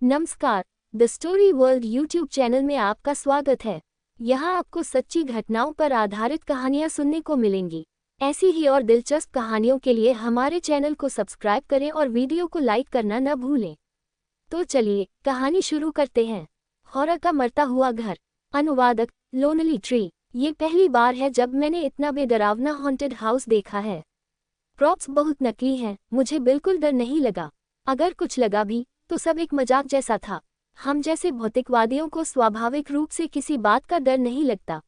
नमस्कार। The story world YouTube channel में आपका स्वागत है। यहाँ आपको सच्ची घटनाओं पर आधारित कहानियाँ सुनने को मिलेंगी। ऐसी ही और दिलचस्प कहानियों के लिए हमारे चैनल को सब्सक्राइब करें और वीडियो को लाइक करना न भूलें। तो चलिए कहानी शुरू करते हैं। हॉरर का मरता हुआ घर। अनुवादक लोनली ट्री। ये पहली बार है जब मैंने इतना बेडरावना हॉन्टेड हाउस देखा है। प्रॉप्स बहुत नकली हैं, मुझे बिल्कुल डर नहीं लगा। अगर कुछ लगा भी तो सब एक मजाक जैसा था। हम जैसे भौतिकवादियों को स्वाभाविक रूप से किसी बात का डर नहीं लगता।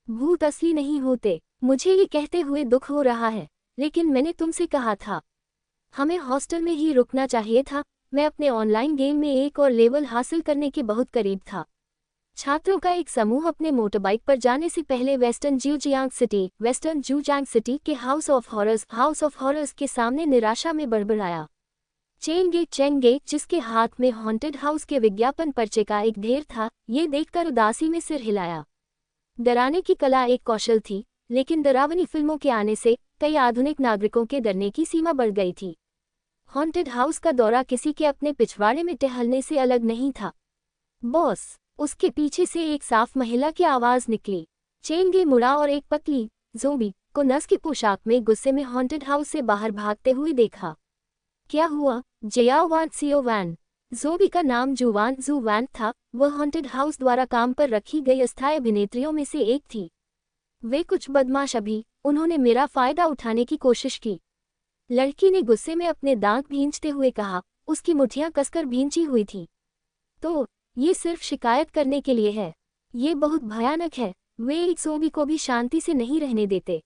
भूत असली नहीं होते। मुझे ये कहते हुए दुख हो रहा है, लेकिन मैंने तुमसे कहा था हमें हॉस्टल में ही रुकना चाहिए था। मैं अपने ऑनलाइन गेम में एक और लेवल हासिल करने के बहुत करीब था। छात्रों का एक समूह अपने मोटरबाइक पर जाने से पहले वेस्टर्न जुजियांग सिटी के हाउस ऑफ हॉरर्स के सामने निराशा में बड़बड़ाया। चेंगे, जिसके हाथ में हॉन्टेड हाउस के विज्ञापन पर्चे का एक ढेर था, ये देखकर उदासी में सिर हिलाया। डराने की कला एक कौशल थी, लेकिन डरावनी फिल्मों के आने से कई आधुनिक नागरिकों के डरने की सीमा बढ़ गई थी। हॉन्टेड हाउस का दौरा किसी के अपने पिछवाड़े में टहलने से अलग नहीं था। बॉस, उसके पीछे से एक साफ महिला की आवाज निकली। चेंगे मुड़ा और एक पतली ज़ोंबी को नस की पोशाक में गुस्से में हॉन्टेड हाउस से बाहर भागते हुए देखा। क्या हुआ? जियाओ सियो वैन। ज़ोंबी का नाम जू वैन था। वह हॉन्टेड हाउस द्वारा काम पर रखी गई अस्थायी अभिनेत्रियों में से एक थी। वे कुछ बदमाश अभी उन्होंने मेरा फायदा उठाने की कोशिश की। लड़की ने गुस्से में अपने दांत भींचते हुए कहा। उसकी मुठ्ठियां कसकर भींची हुई थी। तो ये सिर्फ शिकायत करने के लिए है। ये बहुत भयानक है। वे एक ज़ोंबी को भी शांति से नहीं रहने देते।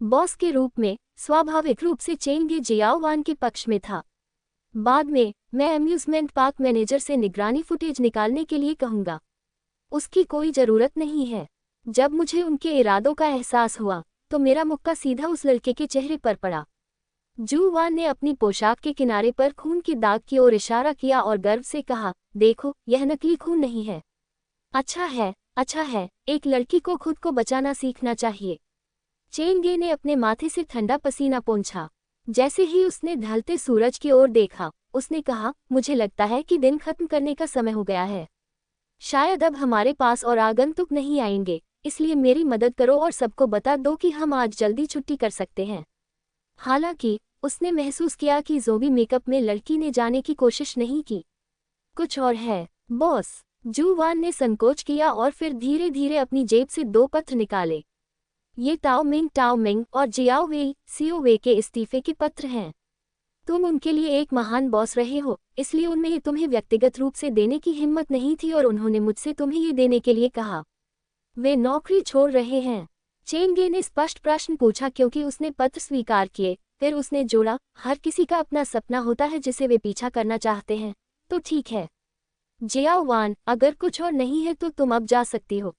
बॉस के रूप में स्वाभाविक रूप से चेंगे जियाओ वान के पक्ष में था। बाद में मैं अम्यूज़मेंट पार्क मैनेजर से निगरानी फुटेज निकालने के लिए कहूँगा। उसकी कोई ज़रूरत नहीं है। जब मुझे उनके इरादों का एहसास हुआ तो मेरा मुक्का सीधा उस लड़के के चेहरे पर पड़ा। जू वान ने अपनी पोशाक के किनारे पर खून की दाग की ओर इशारा किया और गर्व से कहा, देखो, यह नकली खून नहीं है। अच्छा है, एक लड़की को खुद को बचाना सीखना चाहिए। चेंगे ने अपने माथे से ठंडा पसीना पोंछा। जैसे ही उसने ढलते सूरज की ओर देखा, उसने कहा, मुझे लगता है कि दिन खत्म करने का समय हो गया है। शायद अब हमारे पास और आगंतुक नहीं आएंगे, इसलिए मेरी मदद करो और सबको बता दो कि हम आज जल्दी छुट्टी कर सकते हैं। हालांकि उसने महसूस किया कि ज़ोंबी मेकअप में लड़की ने जाने की कोशिश नहीं की। कुछ और है, बॉस। जू वान ने संकोच किया और फिर धीरे धीरे अपनी जेब से 2 पत्र निकाले। ये ताओ मिंग और सियो वे के इस्तीफे के पत्र हैं। तुम उनके लिए एक महान बॉस रहे हो, इसलिए उनमें ये तुम्हें व्यक्तिगत रूप से देने की हिम्मत नहीं थी और उन्होंने मुझसे तुम्हें ये देने के लिए कहा। वे नौकरी छोड़ रहे हैं? चेंगे ने स्पष्ट प्रश्न पूछा क्योंकि उसने पत्र स्वीकार किए। फिर उसने जोड़ा, हर किसी का अपना सपना होता है जिसे वे पीछा करना चाहते हैं। तो ठीक है जियाओ वान, अगर कुछ और नहीं है तो तुम अब जा सकती हो।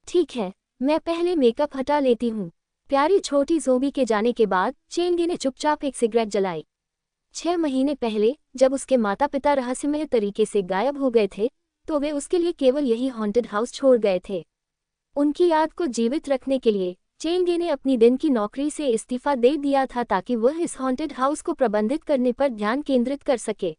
ठीक है, मैं पहले मेकअप हटा लेती हूँ। प्यारी छोटी ज़ोंबी के जाने के बाद चेंगे ने चुपचाप एक सिगरेट जलाई। 6 महीने पहले जब उसके माता पिता रहस्यमय तरीके से गायब हो गए थे, तो वे उसके लिए केवल यही हॉन्टेड हाउस छोड़ गए थे। उनकी याद को जीवित रखने के लिए चेंगे ने अपनी दिन की नौकरी से इस्तीफा दे दिया था ताकि वह इस हॉन्टेड हाउस को प्रबंधित करने पर ध्यान केंद्रित कर सके।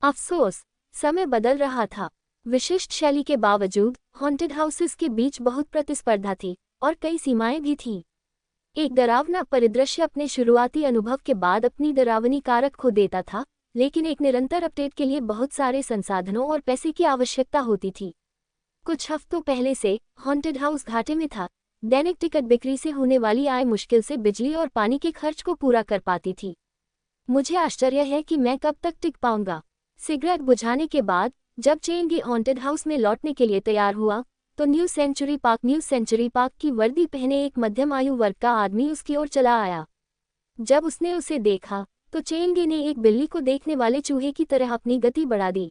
अफसोस, समय बदल रहा था। विशिष्ट शैली के बावजूद हॉन्टेड हाउसेस के बीच बहुत प्रतिस्पर्धा थी और कई सीमाएं भी थीं। एक डरावना परिदृश्य अपने शुरुआती अनुभव के बाद अपनी डरावनी कारक खो देता था, लेकिन एक निरंतर अपडेट के लिए बहुत सारे संसाधनों और पैसे की आवश्यकता होती थी। कुछ हफ्तों पहले से हॉन्टेड हाउस घाटे में था। दैनिक टिकट बिक्री से होने वाली आय मुश्किल से बिजली और पानी के खर्च को पूरा कर पाती थी। मुझे आश्चर्य है कि मैं कब तक टिक पाऊंगा। सिगरेट बुझाने के बाद जब चेंगे हॉन्टेड हाउस में लौटने के लिए तैयार हुआ तो न्यू सेंचुरी पार्क की वर्दी पहने एक मध्यम आयु वर्ग का आदमी उसकी ओर चला आया। जब उसने उसे देखा तो चेंगे ने एक बिल्ली को देखने वाले चूहे की तरह अपनी गति बढ़ा दी।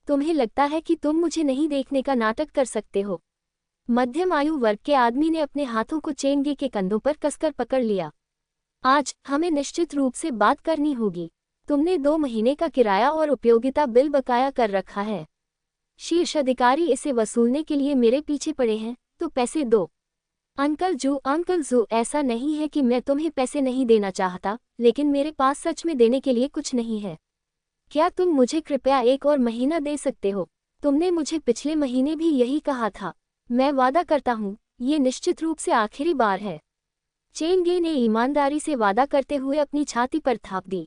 तुम्हें लगता है कि तुम मुझे नहीं देखने का नाटक कर सकते हो? मध्यम आयु वर्ग के आदमी ने अपने हाथों को चेंगे के कंधों पर कसकर पकड़ लिया। आज हमें निश्चित रूप से बात करनी होगी। तुमने 2 महीने का किराया और उपयोगिता बिल बकाया कर रखा है। शीर्ष अधिकारी इसे वसूलने के लिए मेरे पीछे पड़े हैं, तो पैसे दो। अंकल जू, ऐसा नहीं है कि मैं तुम्हें पैसे नहीं देना चाहता, लेकिन मेरे पास सच में देने के लिए कुछ नहीं है। क्या तुम मुझे कृपया 1 और महीना दे सकते हो? तुमने मुझे पिछले महीने भी यही कहा था। मैं वादा करता हूँ, ये निश्चित रूप से आखिरी बार है। चेंगे ने ईमानदारी से वादा करते हुए अपनी छाती पर थाप दी।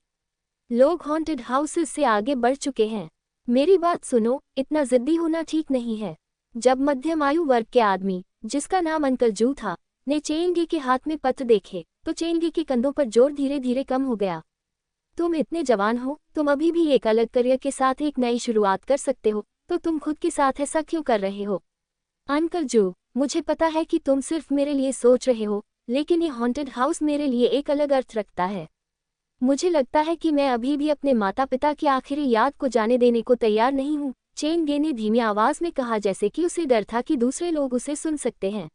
लोग हॉन्टेड हाउसेस से आगे बढ़ चुके हैं। मेरी बात सुनो, इतना जिद्दी होना ठीक नहीं है। जब मध्यम आयु वर्ग के आदमी, जिसका नाम अंकल जू था, ने चेंगे के हाथ में पत्र देखे, तो चेंगे के कंधों पर जोर धीरे धीरे कम हो गया। तुम इतने जवान हो, तुम अभी भी एक अलग करियर के साथ एक नई शुरुआत कर सकते हो, तो तुम खुद के साथ ऐसा क्यों कर रहे हो? अंकल जू, मुझे पता है कि तुम सिर्फ मेरे लिए सोच रहे हो, लेकिन ये हॉन्टेड हाउस मेरे लिए एक अलग अर्थ रखता है। मुझे लगता है कि मैं अभी भी अपने माता पिता की आखिरी याद को जाने देने को तैयार नहीं हूँ, चेंगे ने धीमी आवाज में कहा, जैसे कि उसे डर था कि दूसरे लोग उसे सुन सकते हैं।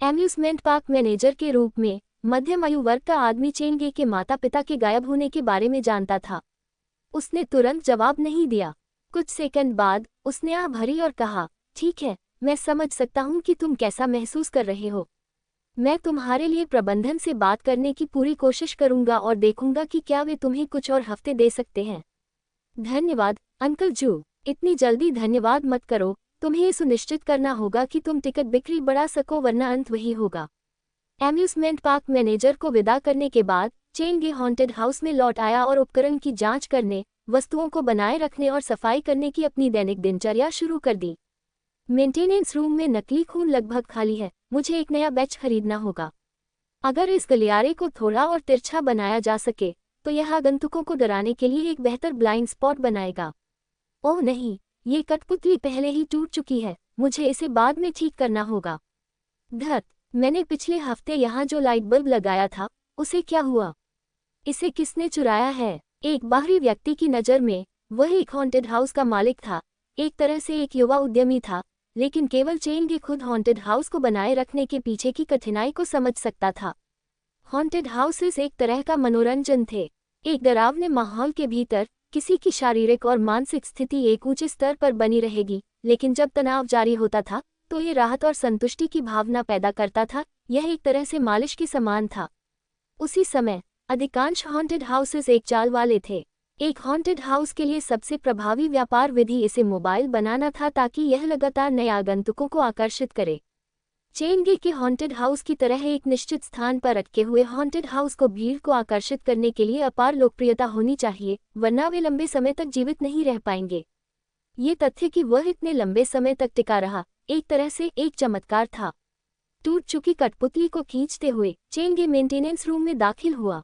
एम्यूजमेंट पार्क मैनेजर के रूप में मध्यम आयु वर्ग का आदमी चेंगे के माता पिता के गायब होने के बारे में जानता था। उसने तुरंत जवाब नहीं दिया। कुछ सेकंड बाद उसने आह भरी और कहा, ठीक है, मैं समझ सकता हूँ कि तुम कैसा महसूस कर रहे हो। मैं तुम्हारे लिए प्रबंधन से बात करने की पूरी कोशिश करूंगा और देखूंगा कि क्या वे तुम्हें कुछ और हफ्ते दे सकते हैं। धन्यवाद, अंकल जू। इतनी जल्दी धन्यवाद मत करो, तुम्हें ये सुनिश्चित करना होगा कि तुम टिकट बिक्री बढ़ा सको, वरना अंत वही होगा। एम्यूजमेंट पार्क मैनेजर को विदा करने के बाद चेंगे हॉन्टेड हाउस में लौट आया और उपकरण की जांच करने, वस्तुओं को बनाए रखने और सफाई करने की अपनी दैनिक दिनचर्या शुरू कर दी। मेंटेनेंस रूम में नकली खून लगभग खाली है, मुझे एक नया बैच खरीदना होगा। अगर इस गलियारे को थोड़ा और तिरछा बनाया जा सके, तो यह आगंतुकों को डराने के लिए एक बेहतर ब्लाइंड स्पॉट बनाएगा। ओह नहीं, ये कठपुतली पहले ही टूट चुकी है, मुझे इसे बाद में ठीक करना होगा। धत, मैंने पिछले हफ्ते यहाँ जो लाइट बल्ब लगाया था, उसे क्या हुआ? इसे किसने चुराया है? एक बाहरी व्यक्ति की नज़र में वह एक हॉन्टेड हाउस का मालिक था, एक तरह से एक युवा उद्यमी था, लेकिन केवल चेंगे खुद हॉन्टेड हाउस को बनाए रखने के पीछे की कठिनाई को समझ सकता था। हॉन्टेड हाउसेस एक तरह का मनोरंजन थे। एक डरावने माहौल के भीतर किसी की शारीरिक और मानसिक स्थिति एक ऊंचे स्तर पर बनी रहेगी, लेकिन जब तनाव जारी होता था तो ये राहत और संतुष्टि की भावना पैदा करता था। यह एक तरह से मालिश के समान था। उसी समय अधिकांश हॉन्टेड हाउसेस एक चाल वाले थे। एक हॉन्टेड हाउस के लिए सबसे प्रभावी व्यापार विधि इसे मोबाइल बनाना था, ताकि यह लगातार नए आगंतुकों को आकर्षित करे। चेंगे के हॉन्टेड हाउस की तरह एक निश्चित स्थान पर अटके हुए हॉन्टेड हाउस को भीड़ को आकर्षित करने के लिए अपार लोकप्रियता होनी चाहिए, वरना वे लंबे समय तक जीवित नहीं रह पाएंगे। ये तथ्य कि वह इतने लंबे समय तक टिका रहा, एक तरह से एक चमत्कार था। टूट चुकी कठपुतली को खींचते हुए चेंगे मेंटेनेंस रूम में दाखिल हुआ।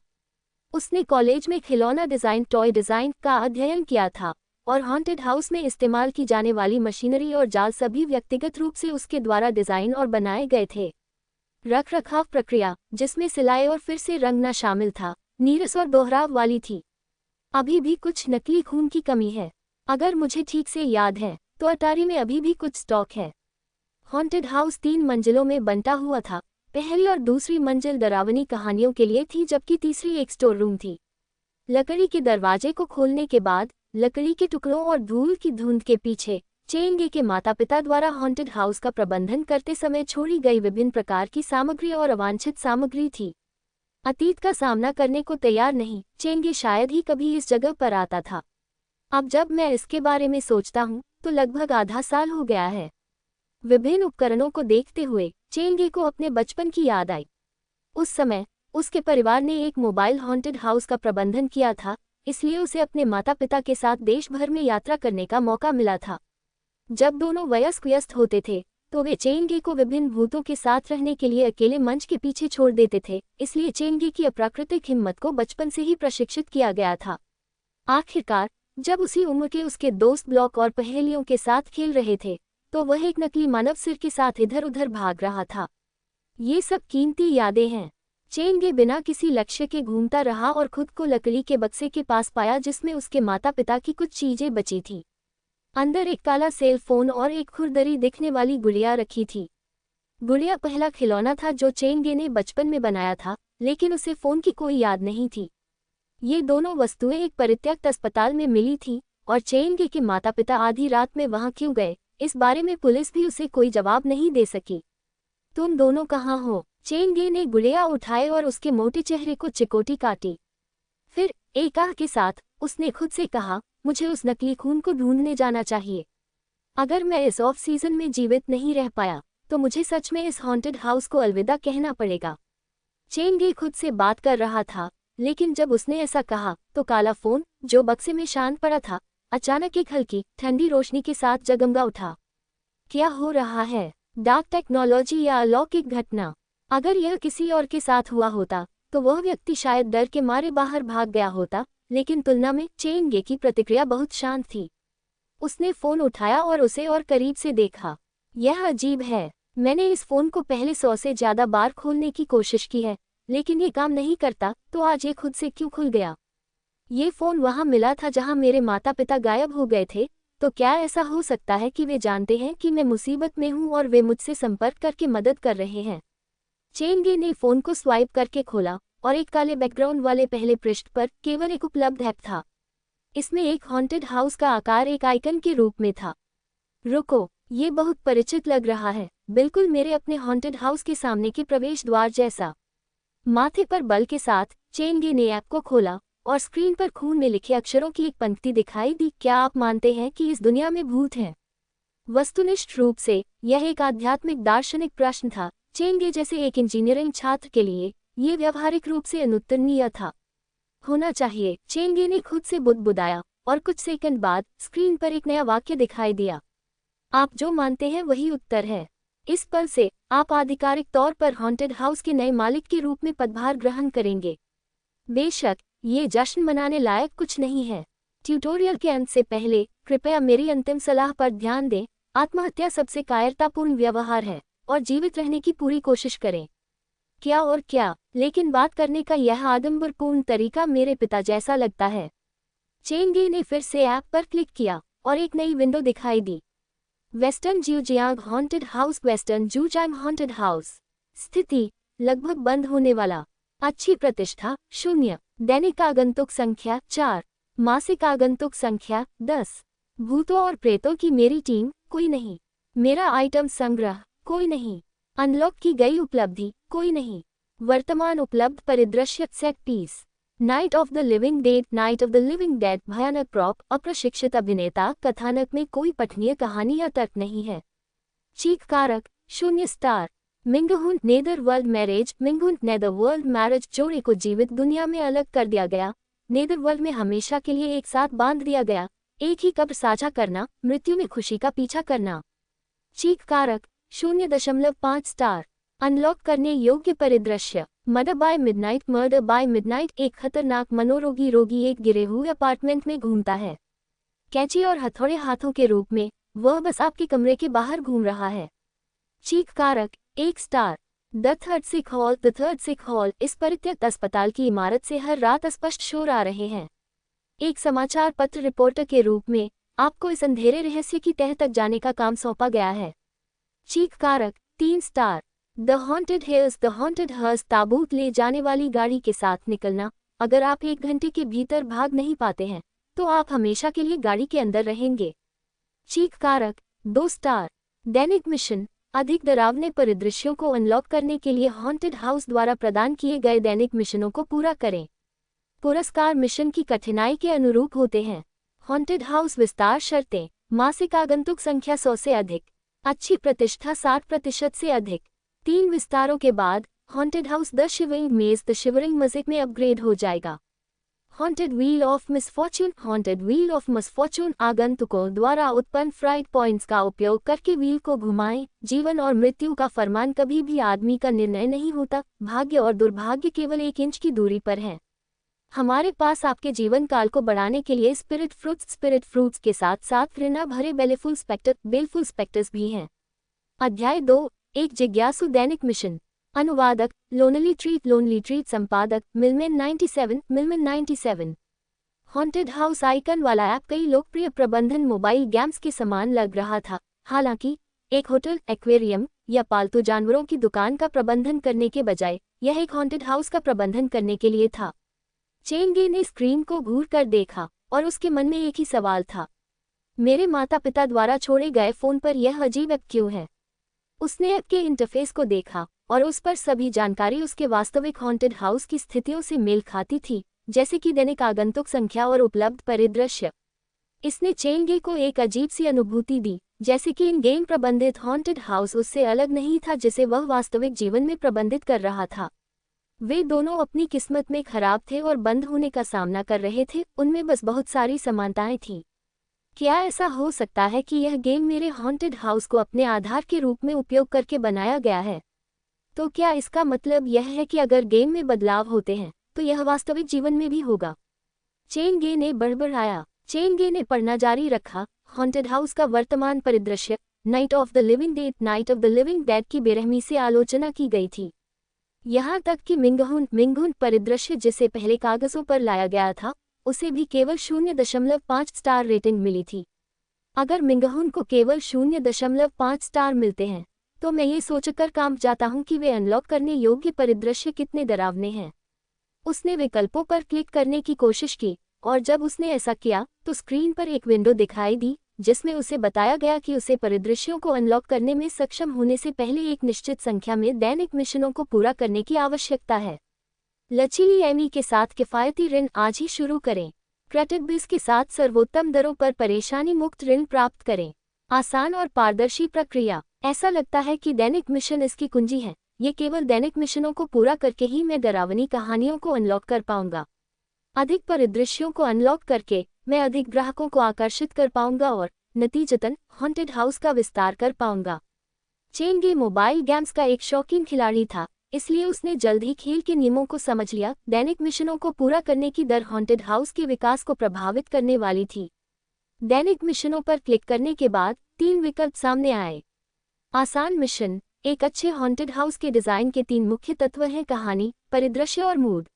उसने कॉलेज में खिलौना टॉय डिज़ाइन का अध्ययन किया था, और हॉन्टेड हाउस में इस्तेमाल की जाने वाली मशीनरी और जाल सभी व्यक्तिगत रूप से उसके द्वारा डिज़ाइन और बनाए गए थे। रखरखाव प्रक्रिया, जिसमें सिलाई और फिर से रंगना शामिल था, नीरस और दोहराव वाली थी। अभी भी कुछ नकली खून की कमी है। अगर मुझे ठीक से याद है तो अटारी में अभी भी कुछ स्टॉक है। हॉन्टेड हाउस 3 मंजिलों में बंटा हुआ था। पहली और दूसरी मंजिल डरावनी कहानियों के लिए थी, जबकि तीसरी एक स्टोर रूम थी। लकड़ी के दरवाजे को खोलने के बाद लकड़ी के टुकड़ों और धूल की धुंध के पीछे चेंगे के माता पिता द्वारा हॉन्टेड हाउस का प्रबंधन करते समय छोड़ी गई विभिन्न प्रकार की सामग्री और अवांछित सामग्री थी। अतीत का सामना करने को तैयार नहीं, चेंगे शायद ही कभी इस जगह पर आता था। अब जब मैं इसके बारे में सोचता हूँ तो लगभग आधा साल हो गया है। विभिन्न उपकरणों को देखते हुए चेंगे को अपने बचपन की याद आई। उस समय उसके परिवार ने एक मोबाइल हॉन्टेड हाउस का प्रबंधन किया था, इसलिए उसे अपने माता पिता के साथ देश भर में यात्रा करने का मौका मिला था। जब दोनों वयस्क व्यस्त होते थे तो वे चेंगे को विभिन्न भूतों के साथ रहने के लिए अकेले मंच के पीछे छोड़ देते थे, इसलिए चेंगे की अप्राकृतिक हिम्मत को बचपन से ही प्रशिक्षित किया गया था। आखिरकार जब उसी उम्र के उसके दोस्त ब्लॉक और पहेलियों के साथ खेल रहे थे तो वह एक नकली मानव सिर के साथ इधर उधर भाग रहा था। ये सब कीमती यादें हैं। चेंगे बिना किसी लक्ष्य के घूमता रहा और खुद को लकड़ी के बक्से के पास पाया, जिसमें उसके माता पिता की कुछ चीजें बची थीं। अंदर एक काला सेल फोन और एक खुरदरी दिखने वाली गुड़िया रखी थी। गुड़िया पहला खिलौना था जो चेंगे ने बचपन में बनाया था, लेकिन उसे फोन की कोई याद नहीं थी। ये दोनों वस्तुएं एक परित्यक्त अस्पताल में मिली थीं, और चेंगे के माता पिता आधी रात में वहां क्यों गए, इस बारे में पुलिस भी उसे कोई जवाब नहीं दे सकी। तुम दोनों कहाँ हो? चेंगे ने गुड़िया उठाए और उसके मोटे चेहरे को चिकोटी काटी। फिर एक आह के साथ उसने खुद से कहा, मुझे उस नकली खून को ढूंढने जाना चाहिए। अगर मैं इस ऑफ सीजन में जीवित नहीं रह पाया तो मुझे सच में इस हॉन्टेड हाउस को अलविदा कहना पड़ेगा। चेंगे खुद से बात कर रहा था, लेकिन जब उसने ऐसा कहा तो काला फोन, जो बक्से में शांत पड़ा था, अचानक एक हल्की ठंडी रोशनी के साथ जगमगा उठा। क्या हो रहा है? डार्क टेक्नोलॉजी या अलौकिक घटना? अगर यह किसी और के साथ हुआ होता तो वह व्यक्ति शायद डर के मारे बाहर भाग गया होता, लेकिन तुलना में चेंगे की प्रतिक्रिया बहुत शांत थी। उसने फोन उठाया और उसे और करीब से देखा। यह अजीब है, मैंने इस फोन को पहले 100 से ज्यादा बार खोलने की कोशिश की है, लेकिन ये काम नहीं करता, तो आज ये खुद से क्यों खुल गया? ये फोन वहां मिला था जहां मेरे माता पिता गायब हो गए थे, तो क्या ऐसा हो सकता है कि वे जानते हैं कि मैं मुसीबत में हूं और वे मुझसे संपर्क करके मदद कर रहे हैं? चेंगे ने फोन को स्वाइप करके खोला और एक काले बैकग्राउंड वाले पहले पृष्ठ पर केवल एक उपलब्ध ऐप था। इसमें एक हॉन्टेड हाउस का आकार एक आइकन के रूप में था। रुको, ये बहुत परिचित लग रहा है, बिल्कुल मेरे अपने हॉन्टेड हाउस के सामने के प्रवेश द्वार जैसा। माथे पर बल के साथ चेंगे ने ऐप को खोला और स्क्रीन पर खून में लिखे अक्षरों की एक पंक्ति दिखाई दी। क्या आप मानते हैं कि इस दुनिया में भूत हैं? वस्तुनिष्ठ रूप से यह एक आध्यात्मिक दार्शनिक प्रश्न था। चेंगे जैसे एक इंजीनियरिंग छात्र के लिए ये व्यावहारिक रूप से अनुत्तरनीय था। होना चाहिए, चेंगे ने खुद से बुदबुदाया, और कुछ सेकंड बाद स्क्रीन पर एक नया वाक्य दिखाई दिया। आप जो मानते हैं वही उत्तर है। इस पल से आप आधिकारिक तौर पर हॉन्टेड हाउस के नए मालिक के रूप में पदभार ग्रहण करेंगे। बेशक ये जश्न मनाने लायक कुछ नहीं है। ट्यूटोरियल के अंत से पहले कृपया मेरी अंतिम सलाह पर ध्यान दें। आत्महत्या सबसे कायरतापूर्ण व्यवहार है और जीवित रहने की पूरी कोशिश करें। क्या और क्या, लेकिन बात करने का यह आडंबरपूर्ण तरीका मेरे पिता जैसा लगता है। चेंगे ने फिर से ऐप पर क्लिक किया और एक नई विंडो दिखाई दी। वेस्टर्न ज्यूजियांग हॉन्टेड हाउस। वेस्टर्न ज्यूजियांग हॉन्टेड हाउस। स्थिति लगभग बंद होने वाला। अच्छी प्रतिष्ठा 0। दैनिक आगंतुक संख्या 4। मासिक आगंतुक संख्या 10। भूतों और प्रेतों की मेरी टीम कोई नहीं। मेरा आइटम संग्रह कोई नहीं। अनलॉक की गई उपलब्धि कोई नहीं। वर्तमान उपलब्ध परिदृश्य set piece. Night of the living dead. Night of the living dead. भयानक प्रॉप। अप्रशिक्षित अभिनेता। कथानक में कोई पठनीय कहानी या तर्क नहीं है। चीख कारक 0 स्टार। मिंगहुन नेदरवर्ल्ड मैरिज। मिंगहुन नेदरवर्ल्ड मैरिज। जोड़े को जीवित दुनिया में अलग कर दिया गया, नेदरवर्ल्ड में हमेशा के लिए एक साथ बांध दिया गया। एक ही कब्र साझा करना, मृत्यु में खुशी का पीछा करना। चीख कारक 0.5 स्टार। अनलॉक करने योग्य परिदृश्य। Murder by midnight. Murder by midnight. एक खतरनाक मनोरोगी रोगी एक गिरे हुए अपार्टमेंट में घूमता है। कैंची और हथौड़े हाथों के रूप में वह बस आपके कमरे के बाहर घूम रहा है। चीख कारक 1 star. The third sick hall. The third sick hall. इस परित्यक्त अस्पताल की इमारत से हर रात स्पष्ट शोर आ रहे हैं। एक समाचार पत्र रिपोर्टर के रूप में आपको इस अंधेरे रहस्य की तह तक जाने का काम सौंपा गया है। चीख कारक 3 star. The haunted heirs. The haunted hearse. ताबूत ले जाने वाली गाड़ी के साथ निकलना। अगर आप 1 घंटे के भीतर भाग नहीं पाते हैं तो आप हमेशा के लिए गाड़ी के अंदर रहेंगे। चीख कारक 2 स्टार। दैनिक मिशन। अधिक डरावने परिदृश्यों को अनलॉक करने के लिए हॉन्टेड हाउस द्वारा प्रदान किए गए दैनिक मिशनों को पूरा करें। पुरस्कार मिशन की कठिनाई के अनुरूप होते हैं। हॉन्टेड हाउस विस्तार शर्तें। मासिक आगंतुक संख्या 100 से अधिक। अच्छी प्रतिष्ठा 60% से अधिक। 3 विस्तारों के बाद हॉन्टेड हाउस द शिवरिंग मेज द शिवरिंग मजिक में अपग्रेड हो जाएगा। Haunted wheel of misfortune. Haunted wheel of misfortune. आगंतुकों द्वारा उत्पन्न फ्राइड पॉइंट्स का उपयोग करके व्हील को घुमाएं। जीवन और मृत्यु का फरमान कभी भी आदमी का निर्णय नहीं होता, भाग्य और दुर्भाग्य केवल 1 इंच की दूरी पर है। हमारे पास आपके जीवन काल को बढ़ाने के लिए स्पिरिट फ्रूट्स के साथ साथ घृणा भरे बेलफुल स्पेक्टर्स भी हैं। अध्याय 2। एक जिज्ञासु दैनिक मिशन। अनुवादक लोनली ट्रीट। संपादक मिलमेन 97। हॉन्टेड हाउस आइकन वाला ऐप कई लोकप्रिय प्रबंधन मोबाइल गेम्स के समान लग रहा था। हालांकि एक होटल, एक्वेरियम या पालतू जानवरों की दुकान का प्रबंधन करने के बजाय यह एक हॉन्टेड हाउस का प्रबंधन करने के लिए था। चेंगे ने स्क्रीन को घूर कर देखा और उसके मन में एक ही सवाल था। मेरे माता पिता द्वारा छोड़े गए फोन पर यह अजीब ऐप क्यों है? उसने ऐप के इंटरफेस को देखा और उस पर सभी जानकारी उसके वास्तविक हॉन्टेड हाउस की स्थितियों से मेल खाती थी, जैसे कि दैनिक आगंतुक संख्या और उपलब्ध परिदृश्य। इसने चेंगे को एक अजीब सी अनुभूति दी, जैसे कि इन गेम प्रबंधित हॉन्टेड हाउस उससे अलग नहीं था जिसे वह वास्तविक जीवन में प्रबंधित कर रहा था। वे दोनों अपनी किस्मत में खराब थे और बंद होने का सामना कर रहे थे, उनमें बस बहुत सारी समानताएं थीं। क्या ऐसा हो सकता है कि यह गेम मेरे हॉन्टेड हाउस को अपने आधार के रूप में उपयोग करके बनाया गया है? तो क्या इसका मतलब यह है कि अगर गेम में बदलाव होते हैं तो यह वास्तविक जीवन में भी होगा? चेंगे ने बड़बड़ाया। चेंगे ने पढ़ना जारी रखा। हॉन्टेड हाउस का वर्तमान परिदृश्य, night of the living dead की बेरहमी से आलोचना की गई थी। यहाँ तक कि मिंगहुन परिदृश्य जिसे पहले कागजों पर लाया गया था, उसे भी केवल 0.5 स्टार रेटिंग मिली थी। अगर मिंगहुन को केवल 0.5 स्टार मिलते हैं तो मैं ये सोचकर कांप जाता हूँ कि वे अनलॉक करने योग्य परिदृश्य कितने डरावने हैं। उसने विकल्पों पर क्लिक करने की कोशिश की और जब उसने ऐसा किया तो स्क्रीन पर एक विंडो दिखाई दी जिसमें उसे बताया गया कि उसे परिदृश्यों को अनलॉक करने में सक्षम होने से पहले एक निश्चित संख्या में दैनिक मिशनों को पूरा करने की आवश्यकता है। लचीली एमी के साथ किफ़ायती ऋण आज ही शुरू करें। क्रेडिट के साथ सर्वोत्तम दरों पर परेशानी मुक्त ऋण प्राप्त करें। आसान और पारदर्शी प्रक्रिया। ऐसा लगता है कि दैनिक मिशन इसकी कुंजी है। ये केवल दैनिक मिशनों को पूरा करके ही मैं डरावनी कहानियों को अनलॉक कर पाऊंगा। अधिक परिदृश्यों को अनलॉक करके मैं अधिक ग्राहकों को आकर्षित कर पाऊंगा और नतीजतन हॉन्टेड हाउस का विस्तार कर पाऊंगा। चेंगे मोबाइल गेम्स का एक शौकीन खिलाड़ी था, इसलिए उसने जल्द ही खेल के नियमों को समझ लिया। दैनिक मिशनों को पूरा करने की दर हॉन्टेड हाउस के विकास को प्रभावित करने वाली थी। दैनिक मिशनों पर क्लिक करने के बाद 3 विकल्प सामने आए। आसान मिशन। एक अच्छे हॉन्टेड हाउस के डिजाइन के 3 मुख्य तत्व हैं: कहानी, परिदृश्य और मूड।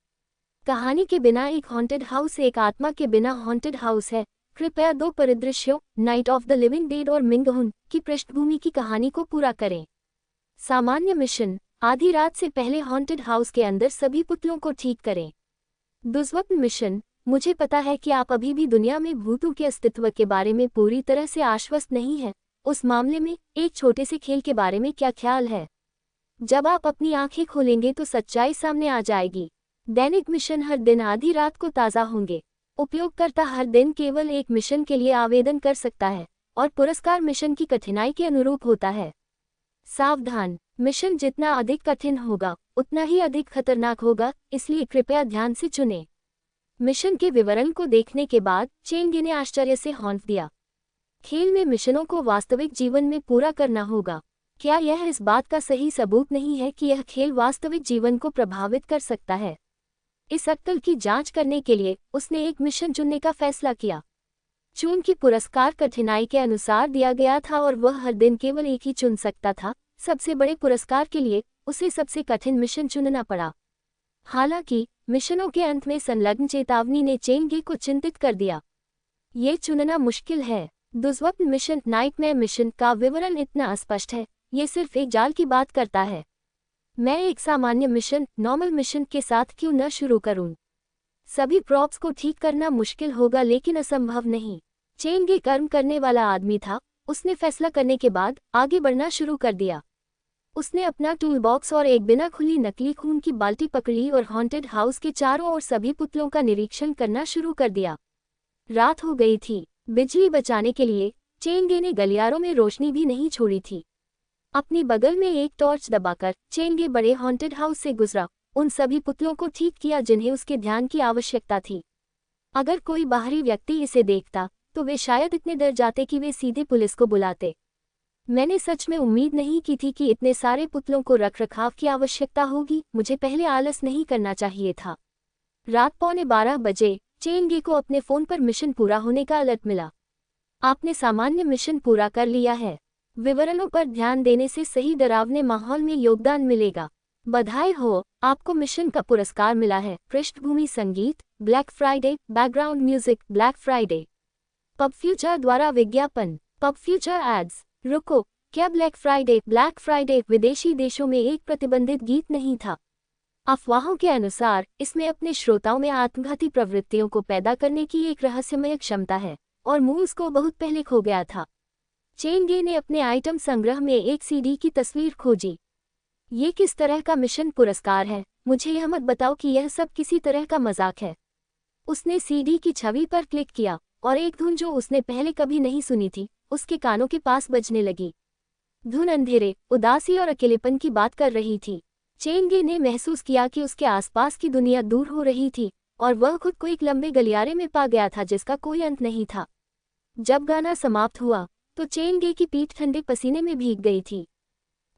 कहानी के बिना एक हॉन्टेड हाउस एक आत्मा के बिना हॉन्टेड हाउस है। कृपया 2 परिदृश्यों, night of the living dead और मिंगहुन की पृष्ठभूमि की कहानी को पूरा करें। सामान्य मिशन। आधी रात से पहले हॉन्टेड हाउस के अंदर सभी पुतलों को ठीक करें। दुर्स्वप्न मिशन। मुझे पता है कि आप अभी भी दुनिया में भूतों के अस्तित्व के बारे में पूरी तरह से आश्वस्त नहीं हैं। उस मामले में एक छोटे से खेल के बारे में क्या ख्याल है? जब आप अपनी आंखें खोलेंगे तो सच्चाई सामने आ जाएगी। दैनिक मिशन हर दिन आधी रात को ताज़ा होंगे। उपयोगकर्ता हर दिन केवल एक मिशन के लिए आवेदन कर सकता है और पुरस्कार मिशन की कठिनाई के अनुरूप होता है। सावधान, मिशन जितना अधिक कठिन होगा उतना ही अधिक खतरनाक होगा, इसलिए कृपया ध्यान से चुनें। मिशन के विवरण को देखने के बाद चेंगे ने आश्चर्य से हौंफ दिया। खेल में मिशनों को वास्तविक जीवन में पूरा करना होगा। क्या यह इस बात का सही सबूत नहीं है कि यह खेल वास्तविक जीवन को प्रभावित कर सकता है? इस अक्ल की जांच करने के लिए उसने एक मिशन चुनने का फैसला किया। चूंकि पुरस्कार कठिनाई के अनुसार दिया गया था और वह हर दिन केवल एक ही चुन सकता था, सबसे बड़े पुरस्कार के लिए उसे सबसे कठिन मिशन चुनना पड़ा। हालांकि मिशनों के अंत में संलग्न चेतावनी ने चेंगे को चिंतित कर दिया। ये चुनना मुश्किल है। दुर्स्वप्न मिशन, नाइटमेयर मिशन का विवरण इतना अस्पष्ट है, ये सिर्फ एक जाल की बात करता है। मैं एक सामान्य मिशन, नॉर्मल मिशन के साथ क्यों न शुरू करूं? सभी प्रॉप्स को ठीक करना मुश्किल होगा लेकिन असंभव नहीं। चेंगे कर्म करने वाला आदमी था। उसने फैसला करने के बाद आगे बढ़ना शुरू कर दिया। उसने अपना टूल बॉक्स और एक बिना खुली नकली खून की बाल्टी पकड़ी और हॉन्टेड हाउस के चारों ओर सभी पुतलों का निरीक्षण करना शुरू कर दिया। रात हो गई थी। बिजली बचाने के लिए चेंगे ने गलियारों में रोशनी भी नहीं छोड़ी थी। अपनी बगल में एक टॉर्च दबाकर चेंगे बड़े हॉन्टेड हाउस से गुजरा, उन सभी पुतलों को ठीक किया जिन्हें उसके ध्यान की आवश्यकता थी। अगर कोई बाहरी व्यक्ति इसे देखता तो वे शायद इतने डर जाते कि वे सीधे पुलिस को बुलाते। मैंने सच में उम्मीद नहीं की थी कि इतने सारे पुतलों को रखरखाव की आवश्यकता होगी। मुझे पहले आलस नहीं करना चाहिए था। रात 11:15 बजे चेंगे को अपने फोन पर मिशन पूरा होने का अलर्ट मिला। आपने सामान्य मिशन पूरा कर लिया है। विवरणों पर ध्यान देने से सही डरावने माहौल में योगदान मिलेगा। बधाई हो, आपको मिशन का पुरस्कार मिला है। पृष्ठभूमि संगीत, black Friday, background music, black Friday. Pub Future द्वारा विज्ञापन, पब फ्यूचर एड्स। रुको, क्या ब्लैक फ्राइडे विदेशी देशों में एक प्रतिबंधित गीत नहीं था? अफवाहों के अनुसार इसमें अपने श्रोताओं में आत्मघाती प्रवृत्तियों को पैदा करने की एक रहस्यमय क्षमता है और मूल्स को बहुत पहले खो गया था। चेंगे ने अपने आइटम संग्रह में एक सीडी की तस्वीर खोजी। ये किस तरह का मिशन पुरस्कार है? मुझे यह मत बताओ कि यह सब किसी तरह का मजाक है। उसने सीडी की छवि पर क्लिक किया और एक धुन जो उसने पहले कभी नहीं सुनी थी उसके कानों के पास बजने लगी। धुन अंधेरे, उदासी और अकेलेपन की बात कर रही थी। चेंगे ने महसूस किया कि उसके आसपास की दुनिया दूर हो रही थी और वह खुद को एक लंबे गलियारे में पा गया था जिसका कोई अंत नहीं था। जब गाना समाप्त हुआ तो चेंगे की पीठ ठंडे पसीने में भीग गई थी।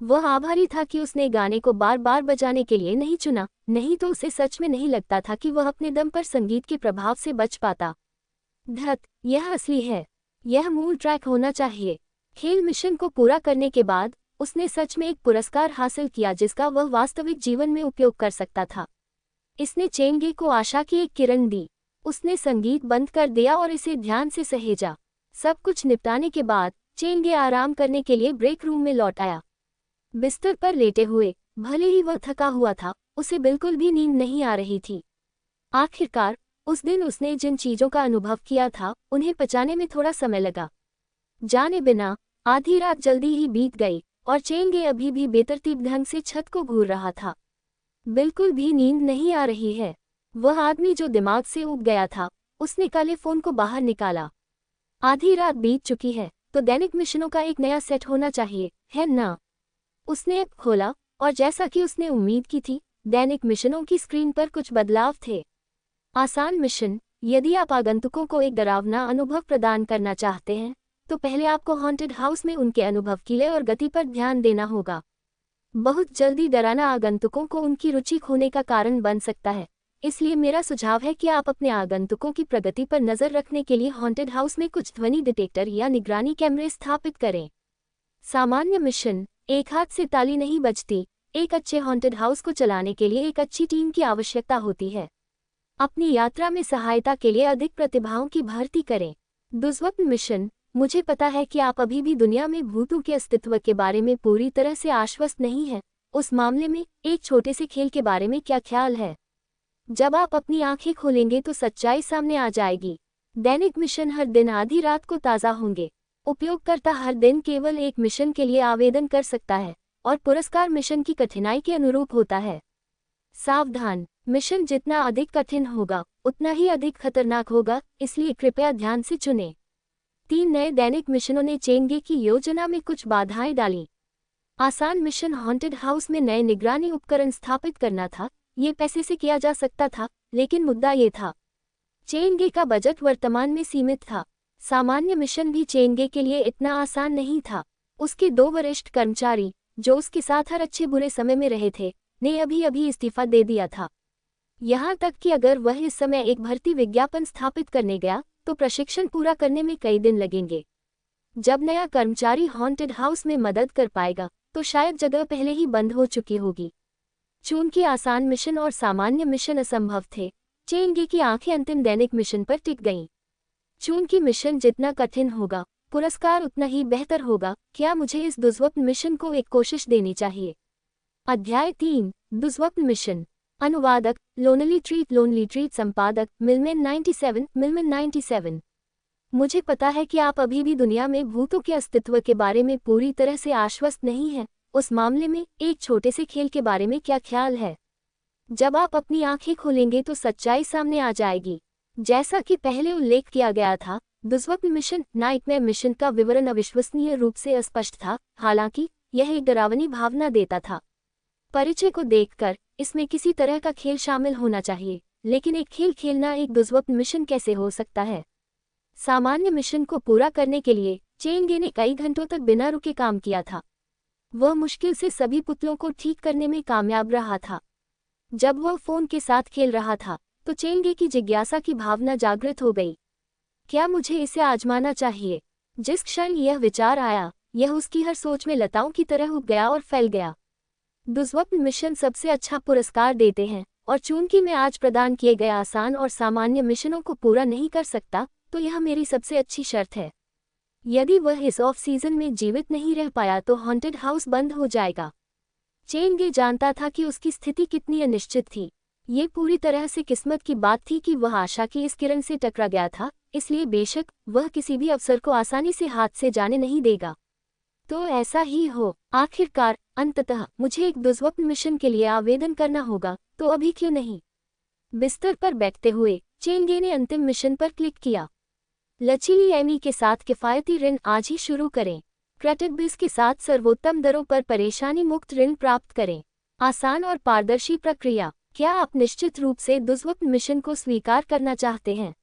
वह आभारी था कि उसने गाने को बार बार बजाने के लिए नहीं चुना, नहीं तो उसे सच में नहीं लगता था कि वह अपने दम पर संगीत के प्रभाव से बच पाता। धत, यह असली है। यह मूल ट्रैक होना चाहिए। खेल मिशन को पूरा करने के बाद उसने सच में एक पुरस्कार हासिल किया जिसका वह वास्तविक जीवन में उपयोग कर सकता था। इसने चेंगे को आशा की एक किरण दी। उसने संगीत बंद कर दिया और इसे ध्यान से सहेजा। सब कुछ निपटाने के बाद चेंगे आराम करने के लिए ब्रेक रूम में लौट आया। बिस्तर पर लेटे हुए, भले ही वह थका हुआ था, उसे बिल्कुल भी नींद नहीं आ रही थी। आखिरकार उस दिन उसने जिन चीजों का अनुभव किया था उन्हें पचाने में थोड़ा समय लगा। जाने बिना आधी रात जल्दी ही बीत गई और चेंगे अभी भी बेतरतीब ढंग से छत को घूर रहा था। बिल्कुल भी नींद नहीं आ रही है। वह आदमी जो दिमाग से ऊब गया था, उसने काले फोन को बाहर निकाला। आधी रात बीत चुकी है तो दैनिक मिशनों का एक नया सेट होना चाहिए, है ना? उसने ऐप खोला और जैसा कि उसने उम्मीद की थी, दैनिक मिशनों की स्क्रीन पर कुछ बदलाव थे। आसान मिशन, यदि आप आगंतुकों को एक डरावना अनुभव प्रदान करना चाहते हैं तो पहले आपको हॉन्टेड हाउस में उनके अनुभव किले और गति पर ध्यान देना होगा। बहुत जल्दी डराना आगंतुकों को उनकी रुचि खोने का कारण बन सकता है, इसलिए मेरा सुझाव है कि आप अपने आगंतुकों की प्रगति पर नजर रखने के लिए हॉन्टेड हाउस में कुछ ध्वनि डिटेक्टर या निगरानी कैमरे स्थापित करें। सामान्य मिशन, एक हाथ से ताली नहीं बजती। एक अच्छे हॉन्टेड हाउस को चलाने के लिए एक अच्छी टीम की आवश्यकता होती है। अपनी यात्रा में सहायता के लिए अधिक प्रतिभाओं की भर्ती करें। दुर्स्वप्न मिशन, मुझे पता है कि आप अभी भी दुनिया में भूतों के अस्तित्व के बारे में पूरी तरह से आश्वस्त नहीं हैं। उस मामले में एक छोटे से खेल के बारे में क्या ख्याल है? जब आप अपनी आंखें खोलेंगे तो सच्चाई सामने आ जाएगी। दैनिक मिशन हर दिन आधी रात को ताज़ा होंगे। उपयोगकर्ता हर दिन केवल एक मिशन के लिए आवेदन कर सकता है और पुरस्कार मिशन की कठिनाई के अनुरूप होता है। सावधान, मिशन जितना अधिक कठिन होगा उतना ही अधिक खतरनाक होगा, इसलिए कृपया ध्यान से चुनें। 3 नए दैनिक मिशनों ने चेंगे की योजना में कुछ बाधाएं डालीं। आसान मिशन, हॉन्टेड हाउस में नए निगरानी उपकरण स्थापित करना था। ये पैसे से किया जा सकता था, लेकिन मुद्दा ये था, चेंगे का बजट वर्तमान में सीमित था। सामान्य मिशन भी चेंगे के लिए इतना आसान नहीं था। उसके 2 वरिष्ठ कर्मचारी, जो उसके साथ हर अच्छे बुरे समय में रहे थे, ने अभी अभी इस्तीफा दे दिया था। यहाँ तक कि अगर वह इस समय एक भर्ती विज्ञापन स्थापित करने गया तो प्रशिक्षण पूरा करने में कई दिन लगेंगे। जब नया कर्मचारी हॉन्टेड हाउस में मदद कर पाएगा तो शायद जगह पहले ही बंद हो चुकी होगी। चूंकि आसान मिशन और सामान्य मिशन असंभव थे, चेंगे की आंखें अंतिम दैनिक मिशन पर टिक गईं। चूंकि मिशन जितना कठिन होगा, पुरस्कार उतना ही बेहतर होगा। क्या मुझे इस दुर्स्वप्न मिशन को एक कोशिश देनी चाहिए? अध्याय 3, दुर्स्वप्न मिशन। अनुवादक लोनली ट्रीट, संपादक मिलमैन 97। मुझे पता है कि आप अभी भी दुनिया में भूतों के अस्तित्व के बारे में पूरी तरह से आश्वस्त नहीं हैं। उस मामले में एक छोटे से खेल के बारे में क्या ख्याल है? जब आप अपनी आंखें खोलेंगे तो सच्चाई सामने आ जाएगी। जैसा कि पहले उल्लेख किया गया था, दुर्स्वप्न मिशन, नाइटमेयर मिशन का विवरण अविश्वसनीय रूप से अस्पष्ट था, हालांकि यह एक डरावनी भावना देता था। परिचय को देखकर इसमें किसी तरह का खेल शामिल होना चाहिए, लेकिन एक खेल खेलना एक दुर्स्वप्न मिशन कैसे हो सकता है? सामान्य मिशन को पूरा करने के लिए चेंगे ने कई घंटों तक बिना रुके काम किया था। वह मुश्किल से सभी पुतलों को ठीक करने में कामयाब रहा था। जब वह फोन के साथ खेल रहा था तो चेंगे की जिज्ञासा की भावना जागृत हो गई। क्या मुझे इसे आजमाना चाहिए? जिस क्षण यह विचार आया, यह उसकी हर सोच में लताओं की तरह उग गया और फैल गया। दुर्स्वप्न मिशन सबसे अच्छा पुरस्कार देते हैं, और चूंकि मैं आज प्रदान किए गए आसान और सामान्य मिशनों को पूरा नहीं कर सकता, तो यह मेरी सबसे अच्छी शर्त है। यदि वह इस ऑफ सीजन में जीवित नहीं रह पाया तो हॉन्टेड हाउस बंद हो जाएगा। चेंगे जानता था कि उसकी स्थिति कितनी अनिश्चित थी। ये पूरी तरह से किस्मत की बात थी कि वह आशा की इस किरण से टकरा गया था, इसलिए बेशक वह किसी भी अवसर को आसानी से हाथ से जाने नहीं देगा। तो ऐसा ही हो। आखिरकार अंततः मुझे एक दुर्स्वप्न मिशन के लिए आवेदन करना होगा, तो अभी क्यों नहीं? बिस्तर पर बैठते हुए चेंगे ने अंतिम मिशन पर क्लिक किया। लचीली एमी के साथ किफ़ायती ऋण आज ही शुरू करें। क्रेडिटबिज के साथ सर्वोत्तम दरों पर परेशानी मुक्त ऋण प्राप्त करें। आसान और पारदर्शी प्रक्रिया। क्या आप निश्चित रूप से दुर्लभ मिशन को स्वीकार करना चाहते हैं?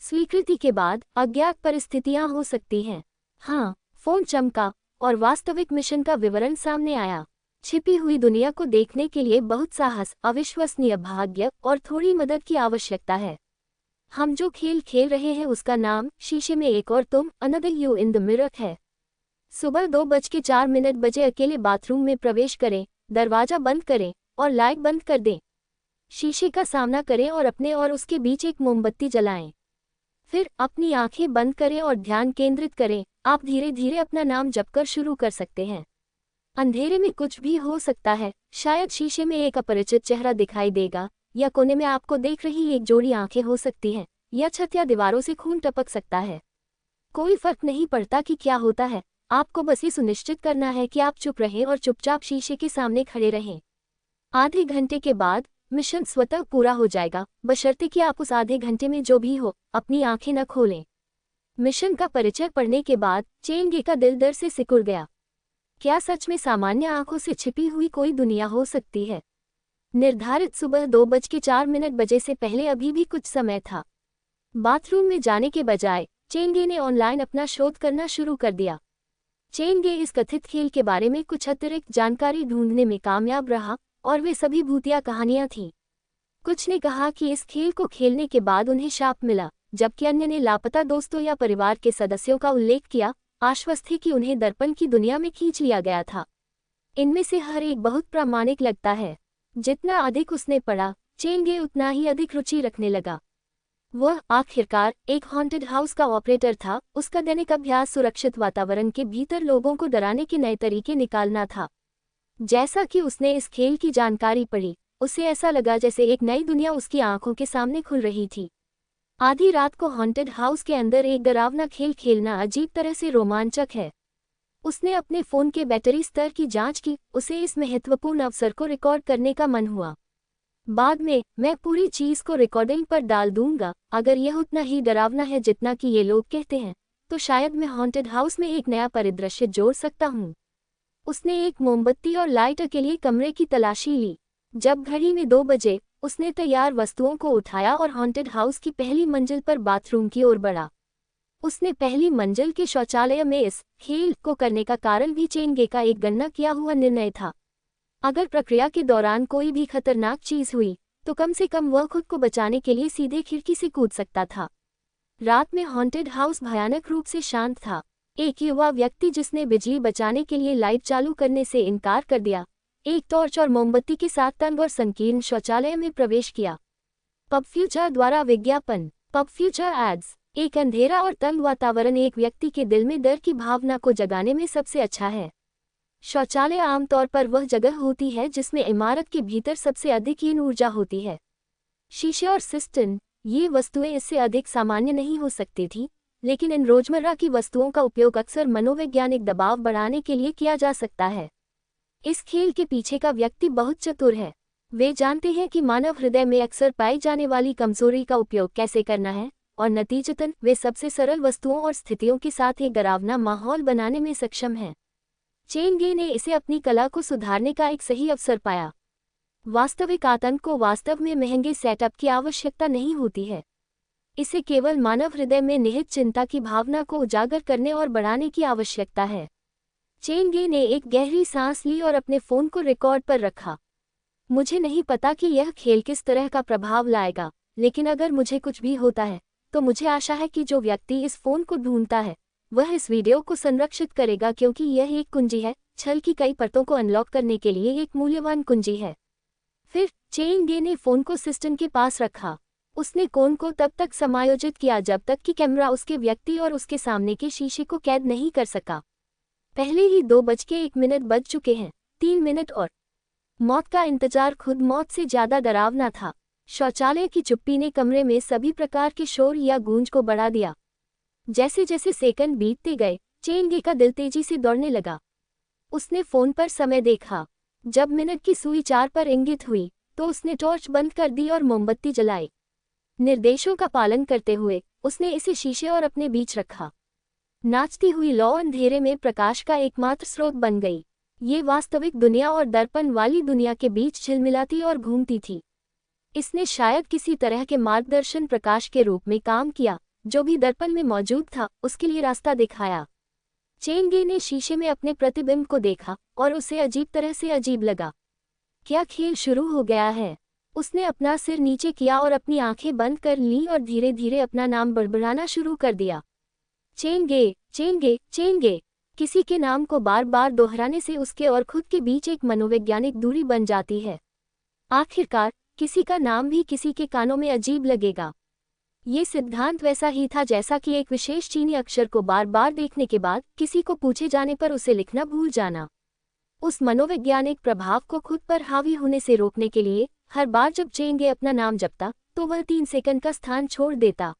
स्वीकृति के बाद अज्ञात परिस्थितियां हो सकती हैं। हाँ, फोन चमका और वास्तविक मिशन का विवरण सामने आया। छिपी हुई दुनिया को देखने के लिए बहुत साहस, अविश्वसनीय भाग्य और थोड़ी मदद की आवश्यकता है। हम जो खेल खेल रहे हैं उसका नाम शीशे में एक और तुम, another you in the mirror है। सुबह 2:04 बजे अकेले बाथरूम में प्रवेश करें, दरवाजा बंद करें और लाइट बंद कर दें। शीशे का सामना करें और अपने और उसके बीच एक मोमबत्ती जलाएं। फिर अपनी आंखें बंद करें और ध्यान केंद्रित करें। आप धीरे धीरे अपना नाम जपकर शुरू कर सकते हैं। अंधेरे में कुछ भी हो सकता है। शायद शीशे में एक अपरिचित चेहरा दिखाई देगा, या कोने में आपको देख रही एक जोड़ी आंखें हो सकती हैं, या छत या दीवारों से खून टपक सकता है। कोई फर्क नहीं पड़ता कि क्या होता है, आपको बस ये सुनिश्चित करना है कि आप चुप रहें और चुपचाप शीशे के सामने खड़े रहें। आधे घंटे के बाद मिशन स्वतः पूरा हो जाएगा, बशर्ते कि आप उस आधे घंटे में जो भी हो अपनी आंखें न खोलें। मिशन का परिचय पढ़ने के बाद चेंगे का दिल डर से सिकुड़ गया। क्या सच में सामान्य आंखों से छिपी हुई कोई दुनिया हो सकती है? निर्धारित सुबह 2:04 से पहले अभी भी कुछ समय था। बाथरूम में जाने के बजाय चेंगे ने ऑनलाइन अपना शोध करना शुरू कर दिया। चेंगे इस कथित खेल के बारे में कुछ अतिरिक्त जानकारी ढूंढने में कामयाब रहा, और वे सभी भूतिया कहानियां थीं। कुछ ने कहा कि इस खेल को खेलने के बाद उन्हें शाप मिला, जबकि अन्य ने लापता दोस्तों या परिवार के सदस्यों का उल्लेख किया, आश्वस्त थे कि उन्हें दर्पण की दुनिया में खींच लिया गया था। इनमें से हर एक बहुत प्रामाणिक लगता है। जितना अधिक उसने पढ़ा, चेंगे उतना ही अधिक रुचि रखने लगा। वह आखिरकार एक हॉन्टेड हाउस का ऑपरेटर था। उसका दैनिक अभ्यास सुरक्षित वातावरण के भीतर लोगों को डराने के नए तरीके निकालना था। जैसा कि उसने इस खेल की जानकारी पढ़ी, उसे ऐसा लगा जैसे एक नई दुनिया उसकी आंखों के सामने खुल रही थी। आधी रात को हॉन्टेड हाउस के अंदर एक डरावना खेल खेलना अजीब तरह से रोमांचक है। उसने अपने फ़ोन के बैटरी स्तर की जांच की। उसे इस महत्वपूर्ण अवसर को रिकॉर्ड करने का मन हुआ। बाद में मैं पूरी चीज़ को रिकॉर्डिंग पर डाल दूंगा। अगर यह उतना ही डरावना है जितना कि ये लोग कहते हैं, तो शायद मैं हॉन्टेड हाउस में एक नया परिदृश्य जोड़ सकता हूँ। उसने एक मोमबत्ती और लाइटर के लिए कमरे की तलाशी ली। जब घड़ी में 2 बजे, उसने तैयार वस्तुओं को उठाया और हॉन्टेड हाउस की पहली मंजिल पर बाथरूम की ओर बढ़ा। उसने पहली मंजिल के शौचालय में इस खेल को करने का कारण भी चेंगे का एक गणना किया हुआ निर्णय था। अगर प्रक्रिया के दौरान कोई भी खतरनाक चीज हुई, तो कम से कम वह खुद को बचाने के लिए सीधे खिड़की से कूद सकता था। रात में हॉन्टेड हाउस भयानक रूप से शांत था। एक युवा व्यक्ति जिसने बिजली बचाने के लिए लाइट चालू करने से इनकार कर दिया, एक टॉर्च और मोमबत्ती के साथ तंग और संकीर्ण शौचालय में प्रवेश किया। पब फ्यूचर द्वारा विज्ञापन। Pub Future ads. एक अंधेरा और तंग वातावरण एक व्यक्ति के दिल में डर की भावना को जगाने में सबसे अच्छा है। शौचालय आमतौर पर वह जगह होती है जिसमें इमारत के भीतर सबसे अधिक हीन ऊर्जा होती है। शीशे और सिस्टन, ये वस्तुएं इससे अधिक सामान्य नहीं हो सकती थीं, लेकिन इन रोजमर्रा की वस्तुओं का उपयोग अक्सर मनोवैज्ञानिक दबाव बढ़ाने के लिए किया जा सकता है। इस खेल के पीछे का व्यक्ति बहुत चतुर है। वे जानते हैं कि मानव हृदय में अक्सर पाई जाने वाली कमजोरी का उपयोग कैसे करना है, और नतीजतन वे सबसे सरल वस्तुओं और स्थितियों के साथ एक डरावना माहौल बनाने में सक्षम हैं। चेंगे ने इसे अपनी कला को सुधारने का एक सही अवसर पाया। वास्तविक आतंक को वास्तव में महंगे सेटअप की आवश्यकता नहीं होती है। इसे केवल मानव हृदय में निहित चिंता की भावना को उजागर करने और बढ़ाने की आवश्यकता है। चेंगे ने एक गहरी सांस ली और अपने फ़ोन को रिकॉर्ड पर रखा। मुझे नहीं पता कि यह खेल किस तरह का प्रभाव लाएगा, लेकिन अगर मुझे कुछ भी होता है, तो मुझे आशा है कि जो व्यक्ति इस फ़ोन को ढूंढता है, वह इस वीडियो को संरक्षित करेगा, क्योंकि यह एक कुंजी है। छल की कई परतों को अनलॉक करने के लिए एक मूल्यवान कुंजी है। फिर चेंगे ने फ़ोन को सिस्टम के पास रखा। उसने कोन को तब तक समायोजित किया जब तक कि कैमरा उसके व्यक्ति और उसके सामने के शीशे को कैद नहीं कर सका। पहले ही 2:01 बज चुके हैं। 3 मिनट और। मौत का इंतजार खुद मौत से ज्यादा डरावना था। शौचालय की चुप्पी ने कमरे में सभी प्रकार के शोर या गूंज को बढ़ा दिया। जैसे जैसे सेकंड बीतते गए, चेंगे का दिल तेजी से दौड़ने लगा। उसने फ़ोन पर समय देखा। जब मिनट की सुई 4 पर इंगित हुई, तो उसने टॉर्च बंद कर दी और मोमबत्ती जलाई। निर्देशों का पालन करते हुए उसने इसे शीशे और अपने बीच रखा। नाचती हुई लौ अंधेरे में प्रकाश का एकमात्र स्रोत बन गई। ये वास्तविक दुनिया और दर्पण वाली दुनिया के बीच झिलमिलाती और घूमती थी। इसने शायद किसी तरह के मार्गदर्शन प्रकाश के रूप में काम किया, जो भी दर्पण में मौजूद था उसके लिए रास्ता दिखाया। चेंगे ने शीशे में अपने प्रतिबिंब को देखा और उसे अजीब तरह से अजीब लगा। क्या खेल शुरू हो गया है? उसने अपना सिर नीचे किया और अपनी आंखें बंद कर लीं और धीरे धीरे अपना नाम बड़बड़ाना शुरू कर दिया। चेंगे, चेंगे, चेंगे। किसी के नाम को बार बार दोहराने से उसके और खुद के बीच एक मनोवैज्ञानिक दूरी बन जाती है। आखिरकार किसी का नाम भी किसी के कानों में अजीब लगेगा। ये सिद्धांत वैसा ही था जैसा कि एक विशेष चीनी अक्षर को बार बार देखने के बाद किसी को पूछे जाने पर उसे लिखना भूल जाना। उस मनोवैज्ञानिक प्रभाव को खुद पर हावी होने से रोकने के लिए हर बार जब चेंगे अपना नाम जपता तो वह 3 सेकंड का स्थान छोड़ देता।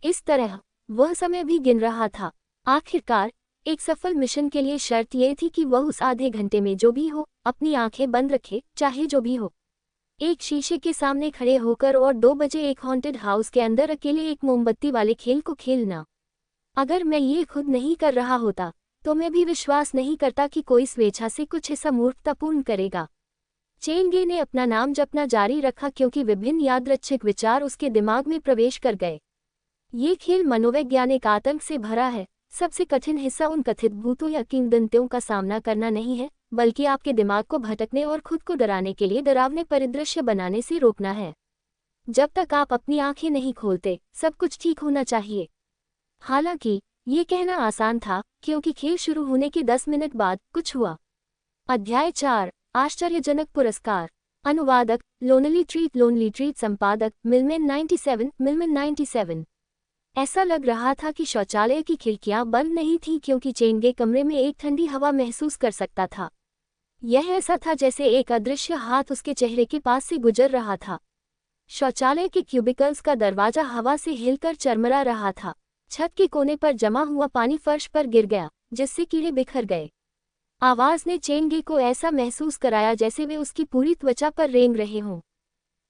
इस तरह वह समय भी गिन रहा था। आखिरकार एक सफल मिशन के लिए शर्त यह थी कि वह उस आधे घंटे में जो भी हो अपनी आंखें बंद रखे, चाहे जो भी हो। एक शीशे के सामने खड़े होकर और 2 बजे एक हॉन्टेड हाउस के अंदर अकेले एक मोमबत्ती वाले खेल को खेलना। अगर मैं ये खुद नहीं कर रहा होता तो मैं भी विश्वास नहीं करता कि कोई स्वेच्छा से कुछ ऐसा मूर्खतापूर्ण करेगा। चेंगे ने अपना नाम जपना जारी रखा क्योंकि विभिन्न यादृच्छिक विचार उसके दिमाग में प्रवेश कर गए। ये खेल मनोवैज्ञानिक आतंक से भरा है। सबसे कठिन हिस्सा उन कथित भूतों या किंवदंतियों का सामना करना नहीं है, बल्कि आपके दिमाग को भटकने और खुद को डराने के लिए डरावने परिदृश्य बनाने से रोकना है। जब तक आप अपनी आंखें नहीं खोलते, सब कुछ ठीक होना चाहिए। हालांकि ये कहना आसान था, क्योंकि खेल शुरू होने के 10 मिनट बाद कुछ हुआ। अध्याय 4, आश्चर्यजनक पुरस्कार। अनुवादक लोनली ट्रीट, संपादक मिलमैन 97। ऐसा लग रहा था कि शौचालय की खिड़कियां बंद नहीं थीं क्योंकि चेंगे कमरे में एक ठंडी हवा महसूस कर सकता था। यह ऐसा था जैसे एक अदृश्य हाथ उसके चेहरे के पास से गुजर रहा था। शौचालय के क्यूबिकल्स का दरवाजा हवा से हिलकर चरमरा रहा था। छत के कोने पर जमा हुआ पानी फर्श पर गिर गया, जिससे कीड़े बिखर गए। आवाज ने चेंगे को ऐसा महसूस कराया जैसे वे उसकी पूरी त्वचा पर रेंग रहे हों।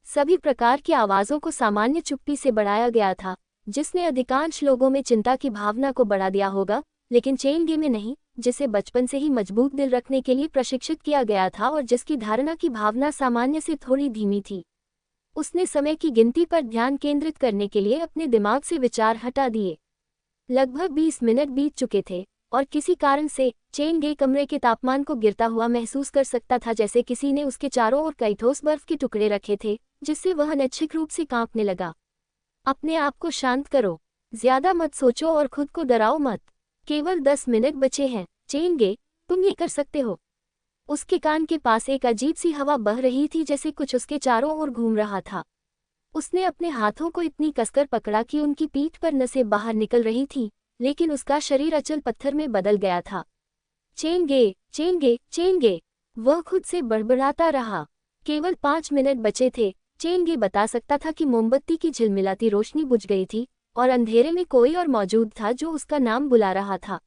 सभी प्रकार की आवाज़ों को सामान्य चुप्पी से बढ़ाया गया था, जिसने अधिकांश लोगों में चिंता की भावना को बढ़ा दिया होगा, लेकिन चेंगे में नहीं, जिसे बचपन से ही मजबूत दिल रखने के लिए प्रशिक्षित किया गया था और जिसकी धारणा की भावना सामान्य से थोड़ी धीमी थी। उसने समय की गिनती पर ध्यान केंद्रित करने के लिए अपने दिमाग से विचार हटा दिए। लगभग 20 मिनट बीत चुके थे और किसी कारण से चेंगे कमरे के तापमान को गिरता हुआ महसूस कर सकता था, जैसे किसी ने उसके चारों ओर कई ठोस बर्फ के टुकड़े रखे थे, जिससे वह अनैच्छिक रूप से कांपने लगा। अपने आप को शांत करो, ज्यादा मत सोचो और खुद को डराओ मत। केवल 10 मिनट बचे हैं, चेंगे, तुम ये कर सकते हो। उसके कान के पास एक अजीब सी हवा बह रही थी, जैसे कुछ उसके चारों ओर घूम रहा था। उसने अपने हाथों को इतनी कसकर पकड़ा कि उनकी पीठ पर नसें बाहर निकल रही थीं, लेकिन उसका शरीर अचल पत्थर में बदल गया था। चेंगे, चेंगे, चेंगे, वह खुद से बड़बड़ाता रहा। केवल 5 मिनट बचे थे। चेंगे बता सकता था कि मोमबत्ती की झिलमिलाती रोशनी बुझ गई थी और अंधेरे में कोई और मौजूद था जो उसका नाम बुला रहा था।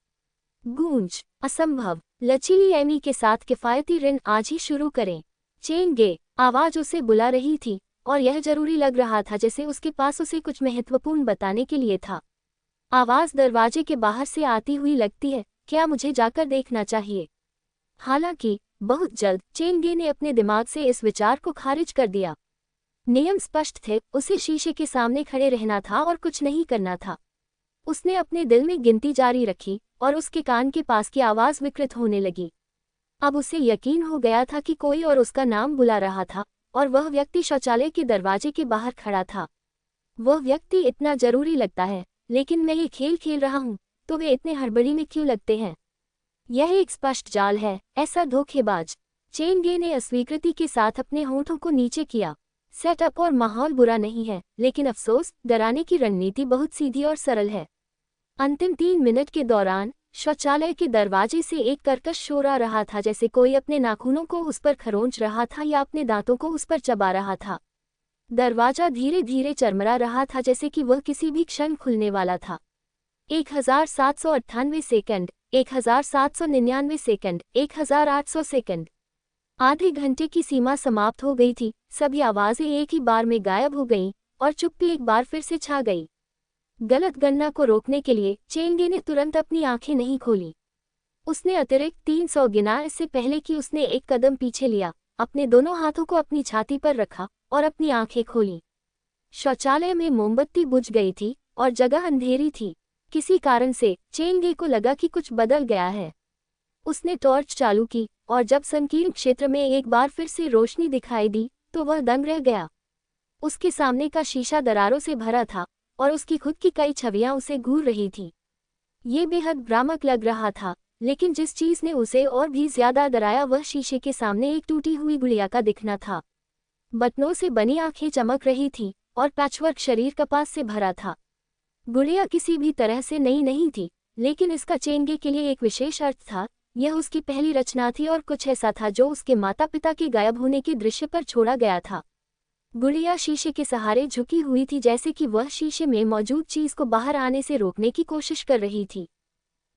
गूंज, असंभव। लचीली एमी के साथ किफायती ऋण आज ही शुरू करें। चेंगे, आवाज उसे बुला रही थी और यह जरूरी लग रहा था जैसे उसके पास उसे कुछ महत्वपूर्ण बताने के लिए था। आवाज दरवाजे के बाहर से आती हुई लगती है, क्या मुझे जाकर देखना चाहिए? हालांकि बहुत जल्द चेंगे ने अपने दिमाग से इस विचार को खारिज कर दिया। नियम स्पष्ट थे, उसे शीशे के सामने खड़े रहना था और कुछ नहीं करना था। उसने अपने दिल में गिनती जारी रखी और उसके कान के पास की आवाज विकृत होने लगी। अब उसे यकीन हो गया था कि कोई और उसका नाम बुला रहा था और वह व्यक्ति शौचालय के दरवाजे के बाहर खड़ा था। वह व्यक्ति इतना जरूरी लगता है, लेकिन मैं ये खेल खेल रहा हूँ, तो वे इतने हड़बड़ी में क्यों लगते हैं? यह एक स्पष्ट जाल है, ऐसा धोखेबाज। चेंगे ने अस्वीकृति के साथ अपने होठों को नीचे किया। सेटअप और माहौल बुरा नहीं है, लेकिन अफसोस, डराने की रणनीति बहुत सीधी और सरल है। अंतिम 3 मिनट के दौरान शौचालय के दरवाजे से एक कर्कश शोर आ रहा था, जैसे कोई अपने नाखूनों को उस पर खरोंच रहा था या अपने दांतों को उस पर चबा रहा था। दरवाजा धीरे धीरे चरमरा रहा था, जैसे कि वह किसी भी क्षण खुलने वाला था। 1798 सेकंड, 1799 सेकंड, 1800 सेकंड। आधे घंटे की सीमा समाप्त हो गई थी। सभी आवाजें एक ही बार में गायब हो गईं और चुप्पी एक बार फिर से छा गई। गलत गणना को रोकने के लिए चेंगे ने तुरंत अपनी आंखें नहीं खोली। उसने अतिरिक्त 300 गिना इससे पहले कि उसने एक कदम पीछे लिया, अपने दोनों हाथों को अपनी छाती पर रखा और अपनी आंखें खोली। शौचालय में मोमबत्ती बुझ गई थी और जगह अंधेरी थी। किसी कारण से चेंगे को लगा कि कुछ बदल गया है। उसने टॉर्च चालू की और जब संकीर्ण क्षेत्र में एक बार फिर से रोशनी दिखाई दी तो वह दंग रह गया। उसके सामने का शीशा दरारों से भरा था और उसकी खुद की कई छवियां उसे घूर रही थीं। ये बेहद भ्रामक लग रहा था, लेकिन जिस चीज ने उसे और भी ज्यादा डराया वह शीशे के सामने एक टूटी हुई गुड़िया का दिखना था। बटनों से बनी आंखें चमक रही थीं और पैचवर्क शरीर कपास से भरा था। गुड़िया किसी भी तरह से नई नहीं थी, लेकिन इसका चेंगे के लिए एक विशेष अर्थ था। यह उसकी पहली रचना थी और कुछ ऐसा था जो उसके माता पिता के गायब होने के दृश्य पर छोड़ा गया था। गुड़िया शीशे के सहारे झुकी हुई थी, जैसे कि वह शीशे में मौजूद चीज को बाहर आने से रोकने की कोशिश कर रही थी।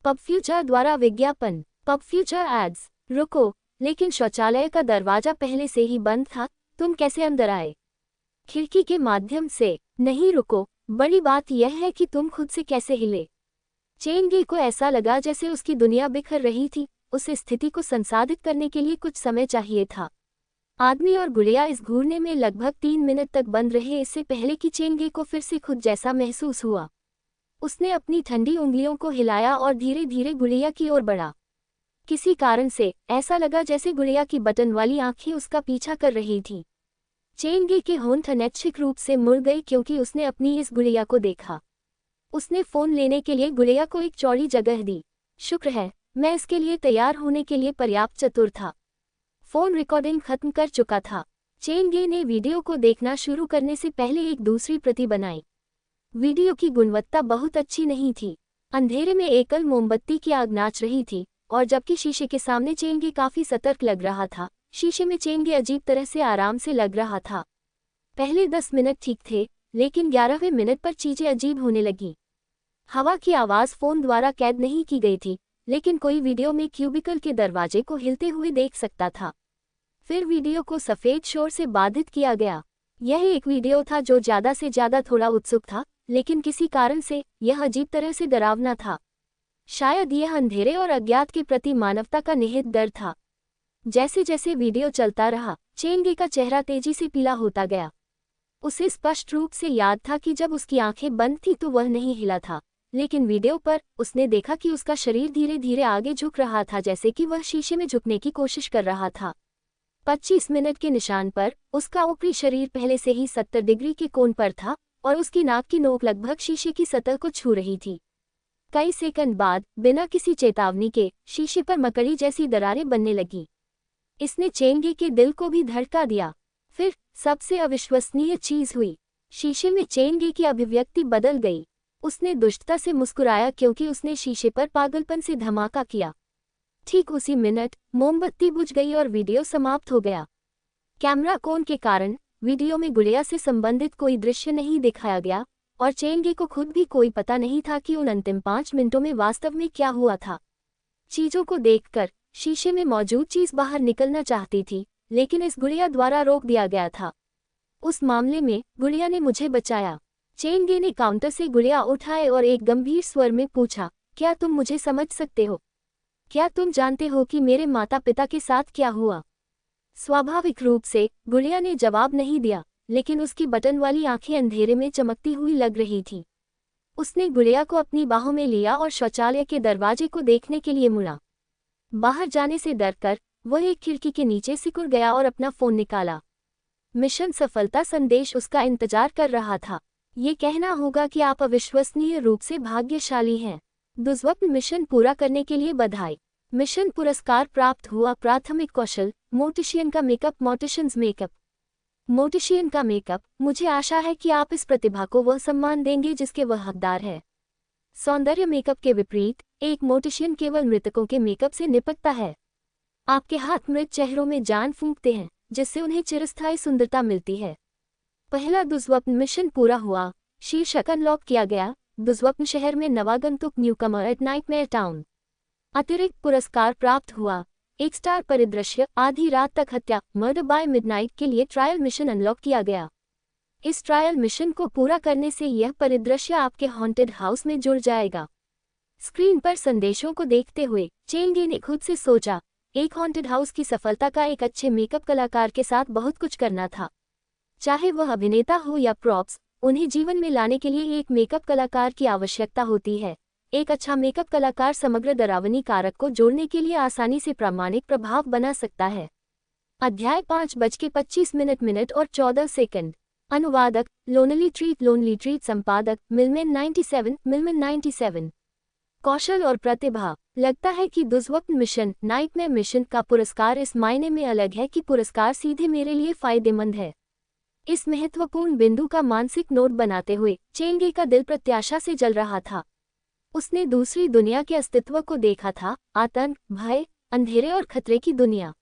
पब फ्यूचर द्वारा विज्ञापन। Pub Future ads. रुको, लेकिन शौचालय का दरवाजा पहले से ही बंद था। तुम कैसे अंदर आए? खिड़की के माध्यम से। नहीं रुको, बड़ी बात यह है कि तुम खुद से कैसे हिले। चेंगे को ऐसा लगा जैसे उसकी दुनिया बिखर रही थी। उस स्थिति को संसाधित करने के लिए कुछ समय चाहिए था। आदमी और गुड़िया इस घूरने में लगभग 3 मिनट तक बंद रहे, इससे पहले कि चेंगे को फिर से खुद जैसा महसूस हुआ। उसने अपनी ठंडी उंगलियों को हिलाया और धीरे धीरे गुड़िया की ओर बढ़ा। किसी कारण से ऐसा लगा जैसे गुड़िया की बटन वाली आंखें उसका पीछा कर रही थीं। चेंगे के होंठ अनैच्छिक रूप से मुड़ गए क्योंकि उसने अपनी इस गुड़िया को देखा। उसने फोन लेने के लिए गुड़िया को एक चौड़ी जगह दी। शुक्र है, मैं इसके लिए तैयार होने के लिए पर्याप्त चतुर था। फोन रिकॉर्डिंग खत्म कर चुका था। चेंगे ने वीडियो को देखना शुरू करने से पहले एक दूसरी प्रति बनाई। वीडियो की गुणवत्ता बहुत अच्छी नहीं थी। अंधेरे में एकल मोमबत्ती की आग नाच रही थी और जबकि शीशे के सामने चेंगे काफी सतर्क लग रहा था, शीशे में चेंगे अजीब तरह से आराम से लग रहा था। पहले 10 मिनट ठीक थे, लेकिन 11वें मिनट पर चीजें अजीब होने लगीं। हवा की आवाज फोन द्वारा कैद नहीं की गई थी, लेकिन कोई वीडियो में क्यूबिकल के दरवाजे को हिलते हुए देख सकता था। फिर वीडियो को सफेद शोर से बाधित किया गया। यह एक वीडियो था जो ज्यादा से ज्यादा थोड़ा उत्सुक था, लेकिन किसी कारण से यह अजीब तरह से डरावना था। शायद यह अंधेरे और अज्ञात के प्रति मानवता का निहित डर था। जैसे जैसे वीडियो चलता रहा, चेंगे का चेहरा तेजी से पीला होता गया। उसे स्पष्ट रूप से याद था कि जब उसकी आंखें बंद थीं तो वह नहीं हिला था, लेकिन वीडियो पर उसने देखा कि उसका शरीर धीरे धीरे आगे झुक रहा था, जैसे कि वह शीशे में झुकने की कोशिश कर रहा था। 25 मिनट के निशान पर उसका ऊपरी शरीर पहले से ही 70 डिग्री के कोण पर था और उसकी नाक की नोक लगभग शीशे की सतह को छू रही थी। कई सेकंड बाद, बिना किसी चेतावनी के, शीशे पर मकड़ी जैसी दरारें बनने लगीं। इसने चेंगे के दिल को भी धड़का दिया। फिर सबसे अविश्वसनीय चीज हुई। शीशे में चेंगे की अभिव्यक्ति बदल गई। उसने दुष्टता से मुस्कुराया क्योंकि उसने शीशे पर पागलपन से धमाका किया। ठीक उसी मिनट मोमबत्ती बुझ गई और वीडियो समाप्त हो गया। कैमरा कोण के कारण वीडियो में गुड़िया से संबंधित कोई दृश्य नहीं दिखाया गया और चेंगे को खुद भी कोई पता नहीं था कि उन अंतिम 5 मिनटों में वास्तव में क्या हुआ था। चीजों को देखकर शीशे में मौजूद चीज बाहर निकलना चाहती थी, लेकिन इस गुड़िया द्वारा रोक दिया गया था। उस मामले में गुड़िया ने मुझे बचाया। चेंगे ने काउंटर से गुड़िया उठाए और एक गंभीर स्वर में पूछा, क्या तुम मुझे समझ सकते हो? क्या तुम जानते हो कि मेरे माता पिता के साथ क्या हुआ? स्वाभाविक रूप से गुड़िया ने जवाब नहीं दिया, लेकिन उसकी बटन वाली आंखें अंधेरे में चमकती हुई लग रही थीं। उसने गुड़िया को अपनी बाहों में लिया और शौचालय के दरवाजे को देखने के लिए मुड़ा। बाहर जाने से डरकर वह एक खिड़की के नीचे सिकुड़ गया और अपना फोन निकाला। मिशन सफलता संदेश उसका इंतजार कर रहा था। ये कहना होगा कि आप अविश्वसनीय रूप से भाग्यशाली हैं। दुर्स्वप्न मिशन पूरा करने के लिए बधाई। मिशन पुरस्कार प्राप्त हुआ। प्राथमिक कौशल मोटिशियन का मेकअप। मोटिशियंस मेकअप। मोटिशियन का मेकअप। मुझे आशा है कि आप इस प्रतिभा को वह सम्मान देंगे जिसके वह हकदार है। सौंदर्य मेकअप के विपरीत, एक मोटिशियन केवल मृतकों के मेकअप से निपटता है। आपके हाथ मृत चेहरों में जान फूंकते हैं, जिससे उन्हें चिरस्थायी सुंदरता मिलती है। पहला दुर्स्वप्न मिशन पूरा हुआ। शीर्षक अनलॉक किया गया। दुर्स्वप्न शहर में नवागंतुक न्यूकमर एट नाइटमेयर टाउन। अतिरिक्त पुरस्कार प्राप्त हुआ। 1 स्टार परिदृश्य। आधी रात तक हत्या मर्डर बाय मिडनाइट के लिए ट्रायल मिशन अनलॉक किया गया। इस ट्रायल मिशन को पूरा करने से यह परिदृश्य आपके हॉन्टेड हाउस में जुड़ जाएगा। स्क्रीन पर संदेशों को देखते हुए चेंगे ने खुद से सोचा, एक हॉन्टेड हाउस की सफलता का एक अच्छे मेकअप कलाकार के साथ बहुत कुछ करना था। चाहे वह अभिनेता हो या प्रॉप्स, उन्हें जीवन में लाने के लिए एक मेकअप कलाकार की आवश्यकता होती है। एक अच्छा मेकअप कलाकार समग्र डरावनी कारक को जोड़ने के लिए आसानी से प्रामाणिक प्रभाव बना सकता है। अध्याय 5:25 और 14 सेकंड। अनुवादक लोनली ट्रीट संपादक मिलमेन 97। कौशल और प्रतिभा। लगता है कि दुर्स्वप्न मिशन नाइटमेयर मिशन का पुरस्कार इस मायने में अलग है कि पुरस्कार सीधे मेरे लिए फायदेमंद है। इस महत्वपूर्ण बिंदु का मानसिक नोट बनाते हुए चेंगे का दिल प्रत्याशा से जल रहा था। उसने दूसरी दुनिया के अस्तित्व को देखा था, आतंक, भय, अंधेरे और खतरे की दुनिया।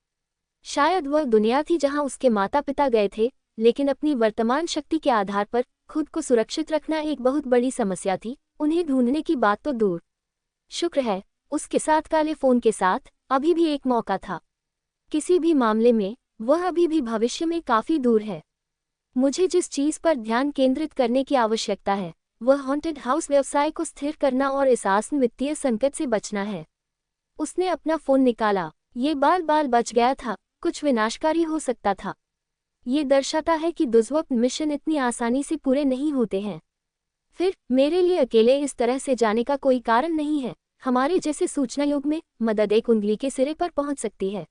शायद वह दुनिया थी जहां उसके माता पिता गए थे, लेकिन अपनी वर्तमान शक्ति के आधार पर खुद को सुरक्षित रखना एक बहुत बड़ी समस्या थी। उन्हें ढूंढने की बात तो दूर, शुक्र है उसके साथ काले फोन के साथ अभी भी एक मौका था। किसी भी मामले में वह अभी भी भविष्य में काफी दूर है। मुझे जिस चीज पर ध्यान केंद्रित करने की आवश्यकता है वह हॉन्टेड हाउस व्यवसाय को स्थिर करना और इस आसन वित्तीय संकट से बचना है। उसने अपना फोन निकाला। ये बाल बच गया था, कुछ विनाशकारी हो सकता था। ये दर्शाता है कि दुर्स्वप्न मिशन इतनी आसानी से पूरे नहीं होते हैं। फिर मेरे लिए अकेले इस तरह से जाने का कोई कारण नहीं है। हमारे जैसे सूचना युग में मदद एक उंगली के सिरे पर पहुंच सकती है।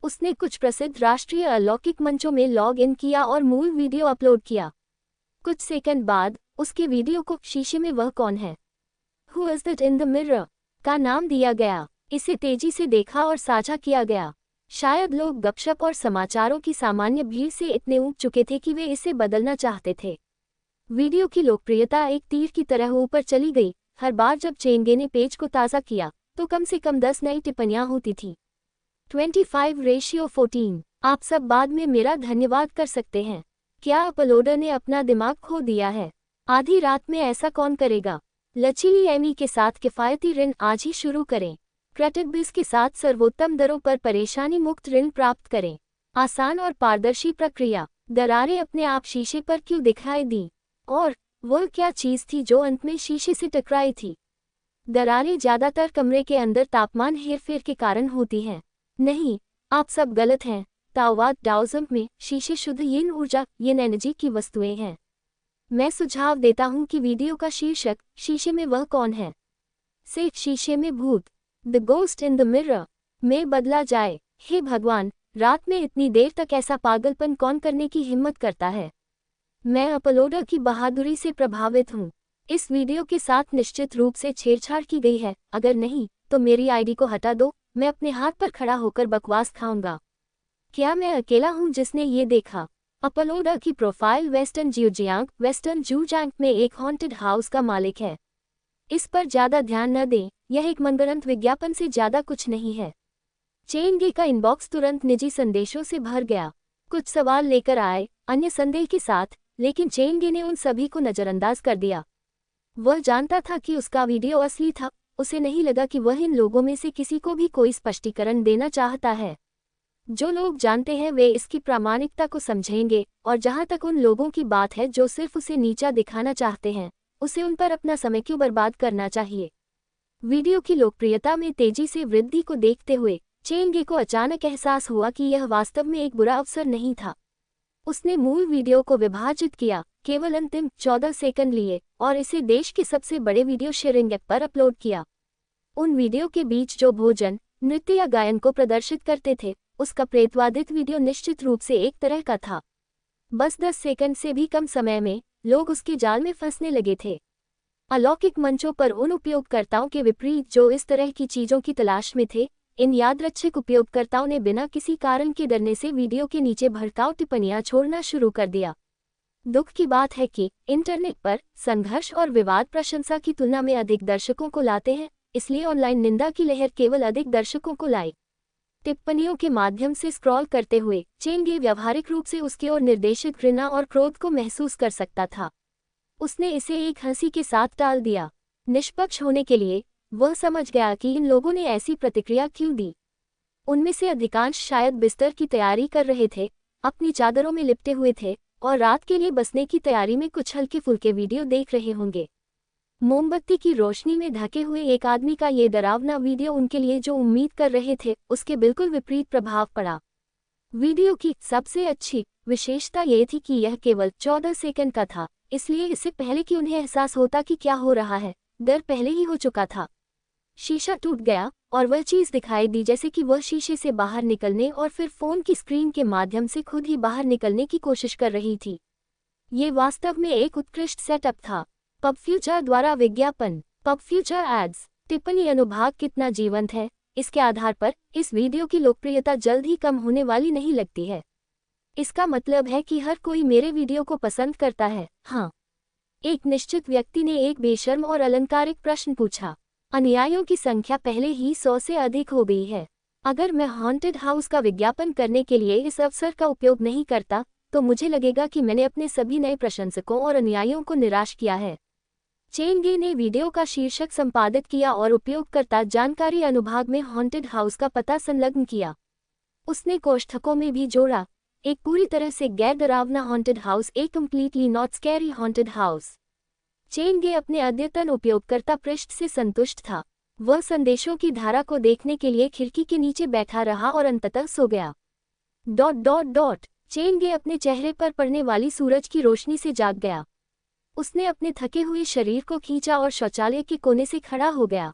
उसने कुछ प्रसिद्ध राष्ट्रीय अलौकिक मंचों में लॉग इन किया और मूल वीडियो अपलोड किया। कुछ सेकंड बाद उसके वीडियो को शीशे में वह कौन है, who is that in the mirror का नाम दिया गया। इसे तेजी से देखा और साझा किया गया। शायद लोग गपशप और समाचारों की सामान्य भीड़ से इतने ऊब चुके थे कि वे इसे बदलना चाहते थे। वीडियो की लोकप्रियता एक तीर की तरह ऊपर चली गई। हर बार जब चेंगे ने पेज को ताज़ा किया तो कम से कम 10 नई टिप्पणियां होती थी। 25:14। आप सब बाद में मेरा धन्यवाद कर सकते हैं। क्या अपलोडर ने अपना दिमाग खो दिया है? आधी रात में ऐसा कौन करेगा? लचीली एमी के साथ किफ़ायती ऋण आज ही शुरू करें। क्रेडिट बिल्स के साथ सर्वोत्तम दरों पर परेशानी मुक्त ऋण प्राप्त करें। आसान और पारदर्शी प्रक्रिया। दरारें अपने आप शीशे पर क्यों दिखाई दी? और वह क्या चीज़ थी जो अंत में शीशे से टकराई थी? दरारें ज्यादातर कमरे के अंदर तापमान हेरफेर के कारण होती हैं। नहीं, आप सब गलत हैं। ताओवाद डाओज़म में शीशे शुद्ध यिन ऊर्जा यिन एनर्जी की वस्तुएं हैं। मैं सुझाव देता हूं कि वीडियो का शीर्षक शीशे में वह कौन है से शीशे में भूत the ghost in the mirror में बदला जाए। हे भगवान, रात में इतनी देर तक ऐसा पागलपन कौन करने की हिम्मत करता है? मैं अपलोडर की बहादुरी से प्रभावित हूँ। इस वीडियो के साथ निश्चित रूप से छेड़छाड़ की गई है। अगर नहीं तो मेरी आईडी को हटा दो। मैं अपने हाथ पर खड़ा होकर बकवास खाऊंगा। क्या मैं अकेला हूँ जिसने ये देखा? अपलोडर की प्रोफाइल वेस्टर्न जूजियांग में एक हॉन्टेड हाउस का मालिक है। इस पर ज्यादा ध्यान न दें, यह एक मनगढ़ंत विज्ञापन से ज्यादा कुछ नहीं है। चेंगे का इनबॉक्स तुरंत निजी संदेशों से भर गया। कुछ सवाल लेकर आए, अन्य संदेह के साथ, लेकिन चेंगे ने उन सभी को नजरअंदाज कर दिया। वह जानता था कि उसका वीडियो असली था। उसे नहीं लगा कि वह इन लोगों में से किसी को भी कोई स्पष्टीकरण देना चाहता है। जो लोग जानते हैं वे इसकी प्रामाणिकता को समझेंगे, और जहां तक उन लोगों की बात है जो सिर्फ उसे नीचा दिखाना चाहते हैं, उसे उन पर अपना समय क्यों बर्बाद करना चाहिए? वीडियो की लोकप्रियता में तेजी से वृद्धि को देखते हुए चेंगे को अचानक एहसास हुआ कि यह वास्तव में एक बुरा अवसर नहीं था। उसने मूल वीडियो को विभाजित किया, केवल अंतिम 14 सेकंड लिए, और इसे देश के सबसे बड़े वीडियो शेयरिंग ऐप पर अपलोड किया। उन वीडियो के बीच जो भोजन, नृत्य या गायन को प्रदर्शित करते थे, उसका प्रेतवादित वीडियो निश्चित रूप से एक तरह का था। बस 10 सेकंड से भी कम समय में लोग उसके जाल में फंसने लगे थे। अलौकिक मंचों पर उन उपयोगकर्ताओं के विपरीत जो इस तरह की चीजों की तलाश में थे, इन यादृच्छिक उपयोगकर्ताओं ने बिना किसी कारण के डरने से वीडियो के नीचे भड़काऊ टिप्पणियां छोड़ना शुरू कर दिया। दुख की बात है कि इंटरनेट पर संघर्ष और विवाद प्रशंसा की तुलना में अधिक दर्शकों को लाते हैं, इसलिए ऑनलाइन निंदा की लहर केवल अधिक दर्शकों को लाई। टिप्पणियों के माध्यम से स्क्रॉल करते हुए चेंगे व्यावहारिक रूप से उसकी ओर निर्देशित घृणा और क्रोध को महसूस कर सकता था। उसने इसे एक हंसी के साथ टाल दिया। निष्पक्ष होने के लिए वह समझ गया कि इन लोगों ने ऐसी प्रतिक्रिया क्यों दी। उनमें से अधिकांश शायद बिस्तर की तैयारी कर रहे थे, अपनी चादरों में लिपटे हुए थे, और रात के लिए बसने की तैयारी में कुछ हल्के फुल्के वीडियो देख रहे होंगे। मोमबत्ती की रोशनी में ढके हुए एक आदमी का ये डरावना वीडियो उनके लिए जो उम्मीद कर रहे थे उसके बिल्कुल विपरीत प्रभाव पड़ा। वीडियो की सबसे अच्छी विशेषता ये थी कि यह केवल 14 सेकंड का था, इसलिए इससे पहले कि उन्हें एहसास होता कि क्या हो रहा है, डर पहले ही हो चुका था। शीशा टूट गया और वह चीज दिखाई दी जैसे कि वह शीशे से बाहर निकलने और फिर फोन की स्क्रीन के माध्यम से खुद ही बाहर निकलने की कोशिश कर रही थी। ये वास्तव में एक उत्कृष्ट सेटअप था। पब फ्यूचर द्वारा विज्ञापन। Pub Future ads. टिप्पणी अनुभाग कितना जीवंत है, इसके आधार पर इस वीडियो की लोकप्रियता जल्द ही कम होने वाली नहीं लगती है। इसका मतलब है कि हर कोई मेरे वीडियो को पसंद करता है। हाँ। एक निश्चित व्यक्ति ने एक बेशर्म और अलंकारिक प्रश्न पूछा। अनुयायियों की संख्या पहले ही 100 से अधिक हो गई है। अगर मैं हॉन्टेड हाउस का विज्ञापन करने के लिए इस अवसर का उपयोग नहीं करता तो मुझे लगेगा कि मैंने अपने सभी नए प्रशंसकों और अनुयायियों को निराश किया है। चेन गे ने वीडियो का शीर्षक संपादित किया और उपयोगकर्ता जानकारी अनुभाग में हॉन्टेड हाउस का पता संलग्न किया। उसने कोष्ठकों में भी जोड़ा, एक पूरी तरह से गैर डरावना haunted house, a completely not scary haunted house. Chen Ge अपने अद्यतन उपयोगकर्ता पृष्ठ से संतुष्ट था। वह संदेशों की धारा को देखने के लिए खिड़की के नीचे बैठा रहा और अंततः सो गया। चेन गे अपने चेहरे पर पड़ने वाली सूरज की रोशनी से जाग गया। उसने अपने थके हुए शरीर को खींचा और शौचालय के कोने से खड़ा हो गया।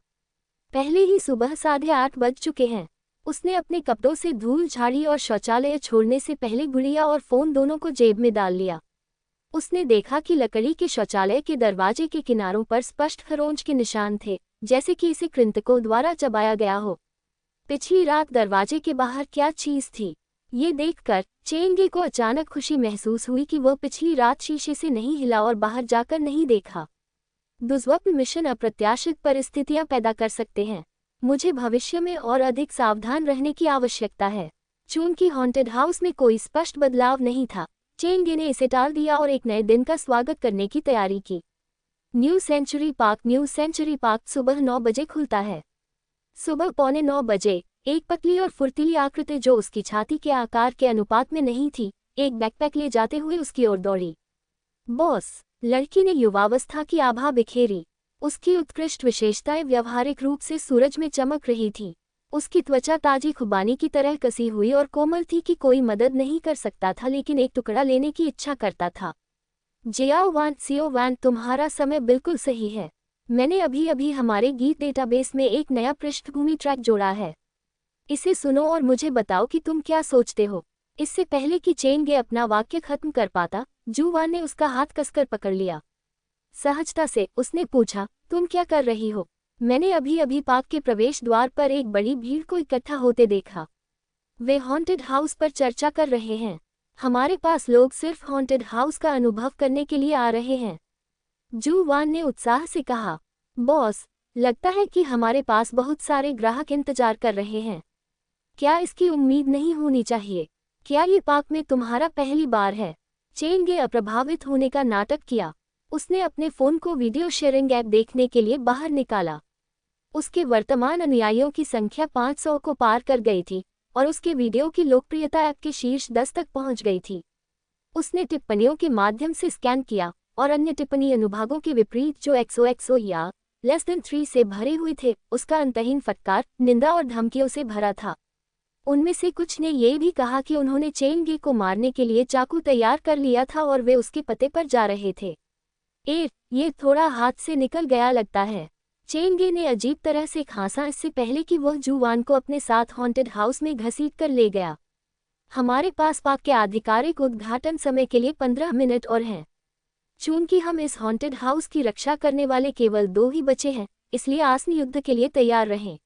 पहले ही सुबह 8:30 बज चुके हैं। उसने अपने कपड़ों से धूल झाड़ी और शौचालय छोड़ने से पहले गुड़िया और फोन दोनों को जेब में डाल लिया। उसने देखा कि लकड़ी के शौचालय के दरवाजे के किनारों पर स्पष्ट खरोंच के निशान थे, जैसे कि इसे कृंतकों द्वारा चबाया गया हो। पिछली रात दरवाजे के बाहर क्या चीज थी, ये देखकर चेन गे को अचानक खुशी महसूस हुई कि वह पिछली रात शीशे से नहीं हिला और बाहर जाकर नहीं देखा। दुष्स्वप्न मिशन अप्रत्याशित परिस्थितियां पैदा कर सकते हैं। मुझे भविष्य में और अधिक सावधान रहने की आवश्यकता है। चूंकि हॉन्टेड हाउस में कोई स्पष्ट बदलाव नहीं था, चेन गे ने इसे टाल दिया और एक नए दिन का स्वागत करने की तैयारी की। न्यू सेंचुरी पार्क सुबह 9 बजे खुलता है। सुबह 8:45 बजे एक पतली और फुर्तीली आकृति जो उसकी छाती के आकार के अनुपात में नहीं थी, एक बैकपैक ले जाते हुए उसकी ओर दौड़ी। बॉस, लड़की ने युवावस्था की आभा बिखेरी। उसकी उत्कृष्ट विशेषताएं व्यावहारिक रूप से सूरज में चमक रही थी। उसकी त्वचा ताजी खुबानी की तरह कसी हुई और कोमल थी कि कोई मदद नहीं कर सकता था लेकिन एक टुकड़ा लेने की इच्छा करता था। सियो वान, तुम्हारा समय बिल्कुल सही है। मैंने अभी हमारे गीत डेटाबेस में एक नया पृष्ठभूमि ट्रैक जोड़ा है। इसे सुनो और मुझे बताओ कि तुम क्या सोचते हो। इससे पहले कि चेन गे अपना वाक्य खत्म कर पाता, जूवान ने उसका हाथ कसकर पकड़ लिया। सहजता से उसने पूछा, तुम क्या कर रही हो? मैंने अभी पार्क के प्रवेश द्वार पर एक बड़ी भीड़ को इकट्ठा होते देखा। वे हॉन्टेड हाउस पर चर्चा कर रहे हैं। हमारे पास लोग सिर्फ हॉन्टेड हाउस का अनुभव करने के लिए आ रहे हैं। जूवान ने उत्साह से कहा, बॉस, लगता है कि हमारे पास बहुत सारे ग्राहक इंतजार कर रहे हैं। क्या इसकी उम्मीद नहीं होनी चाहिए? क्या ये पार्क में तुम्हारा पहली बार है? चेन गे अप्रभावित होने का नाटक किया। उसने अपने फोन को वीडियो शेयरिंग ऐप देखने के लिए बाहर निकाला। उसके वर्तमान अनुयायियों की संख्या 500 को पार कर गई थी और उसके वीडियो की लोकप्रियता ऐप के शीर्ष 10 तक पहुंच गई थी। उसने टिप्पणियों के माध्यम से स्कैन किया और अन्य टिप्पणी अनुभागों के विपरीत जो XOXO या <3 से भरे हुए थे, उसका अंतहीन फटकार, निंदा और धमकियों से भरा था। उनमें से कुछ ने ये भी कहा कि उन्होंने चेन गे को मारने के लिए चाकू तैयार कर लिया था और वे उसके पते पर जा रहे थे। ये थोड़ा हाथ से निकल गया लगता है। चेन गे ने अजीब तरह से खांसा इससे पहले कि वह जूवान को अपने साथ हॉन्टेड हाउस में घसीट कर ले गया। हमारे पास पार्क के आधिकारिक उद्घाटन समय के लिए 15 मिनट और हैं। चूंकि हम इस हॉन्टेड हाउस की रक्षा करने वाले केवल 2 ही बचे हैं, इसलिए आसन्न युद्ध के लिए तैयार रहें।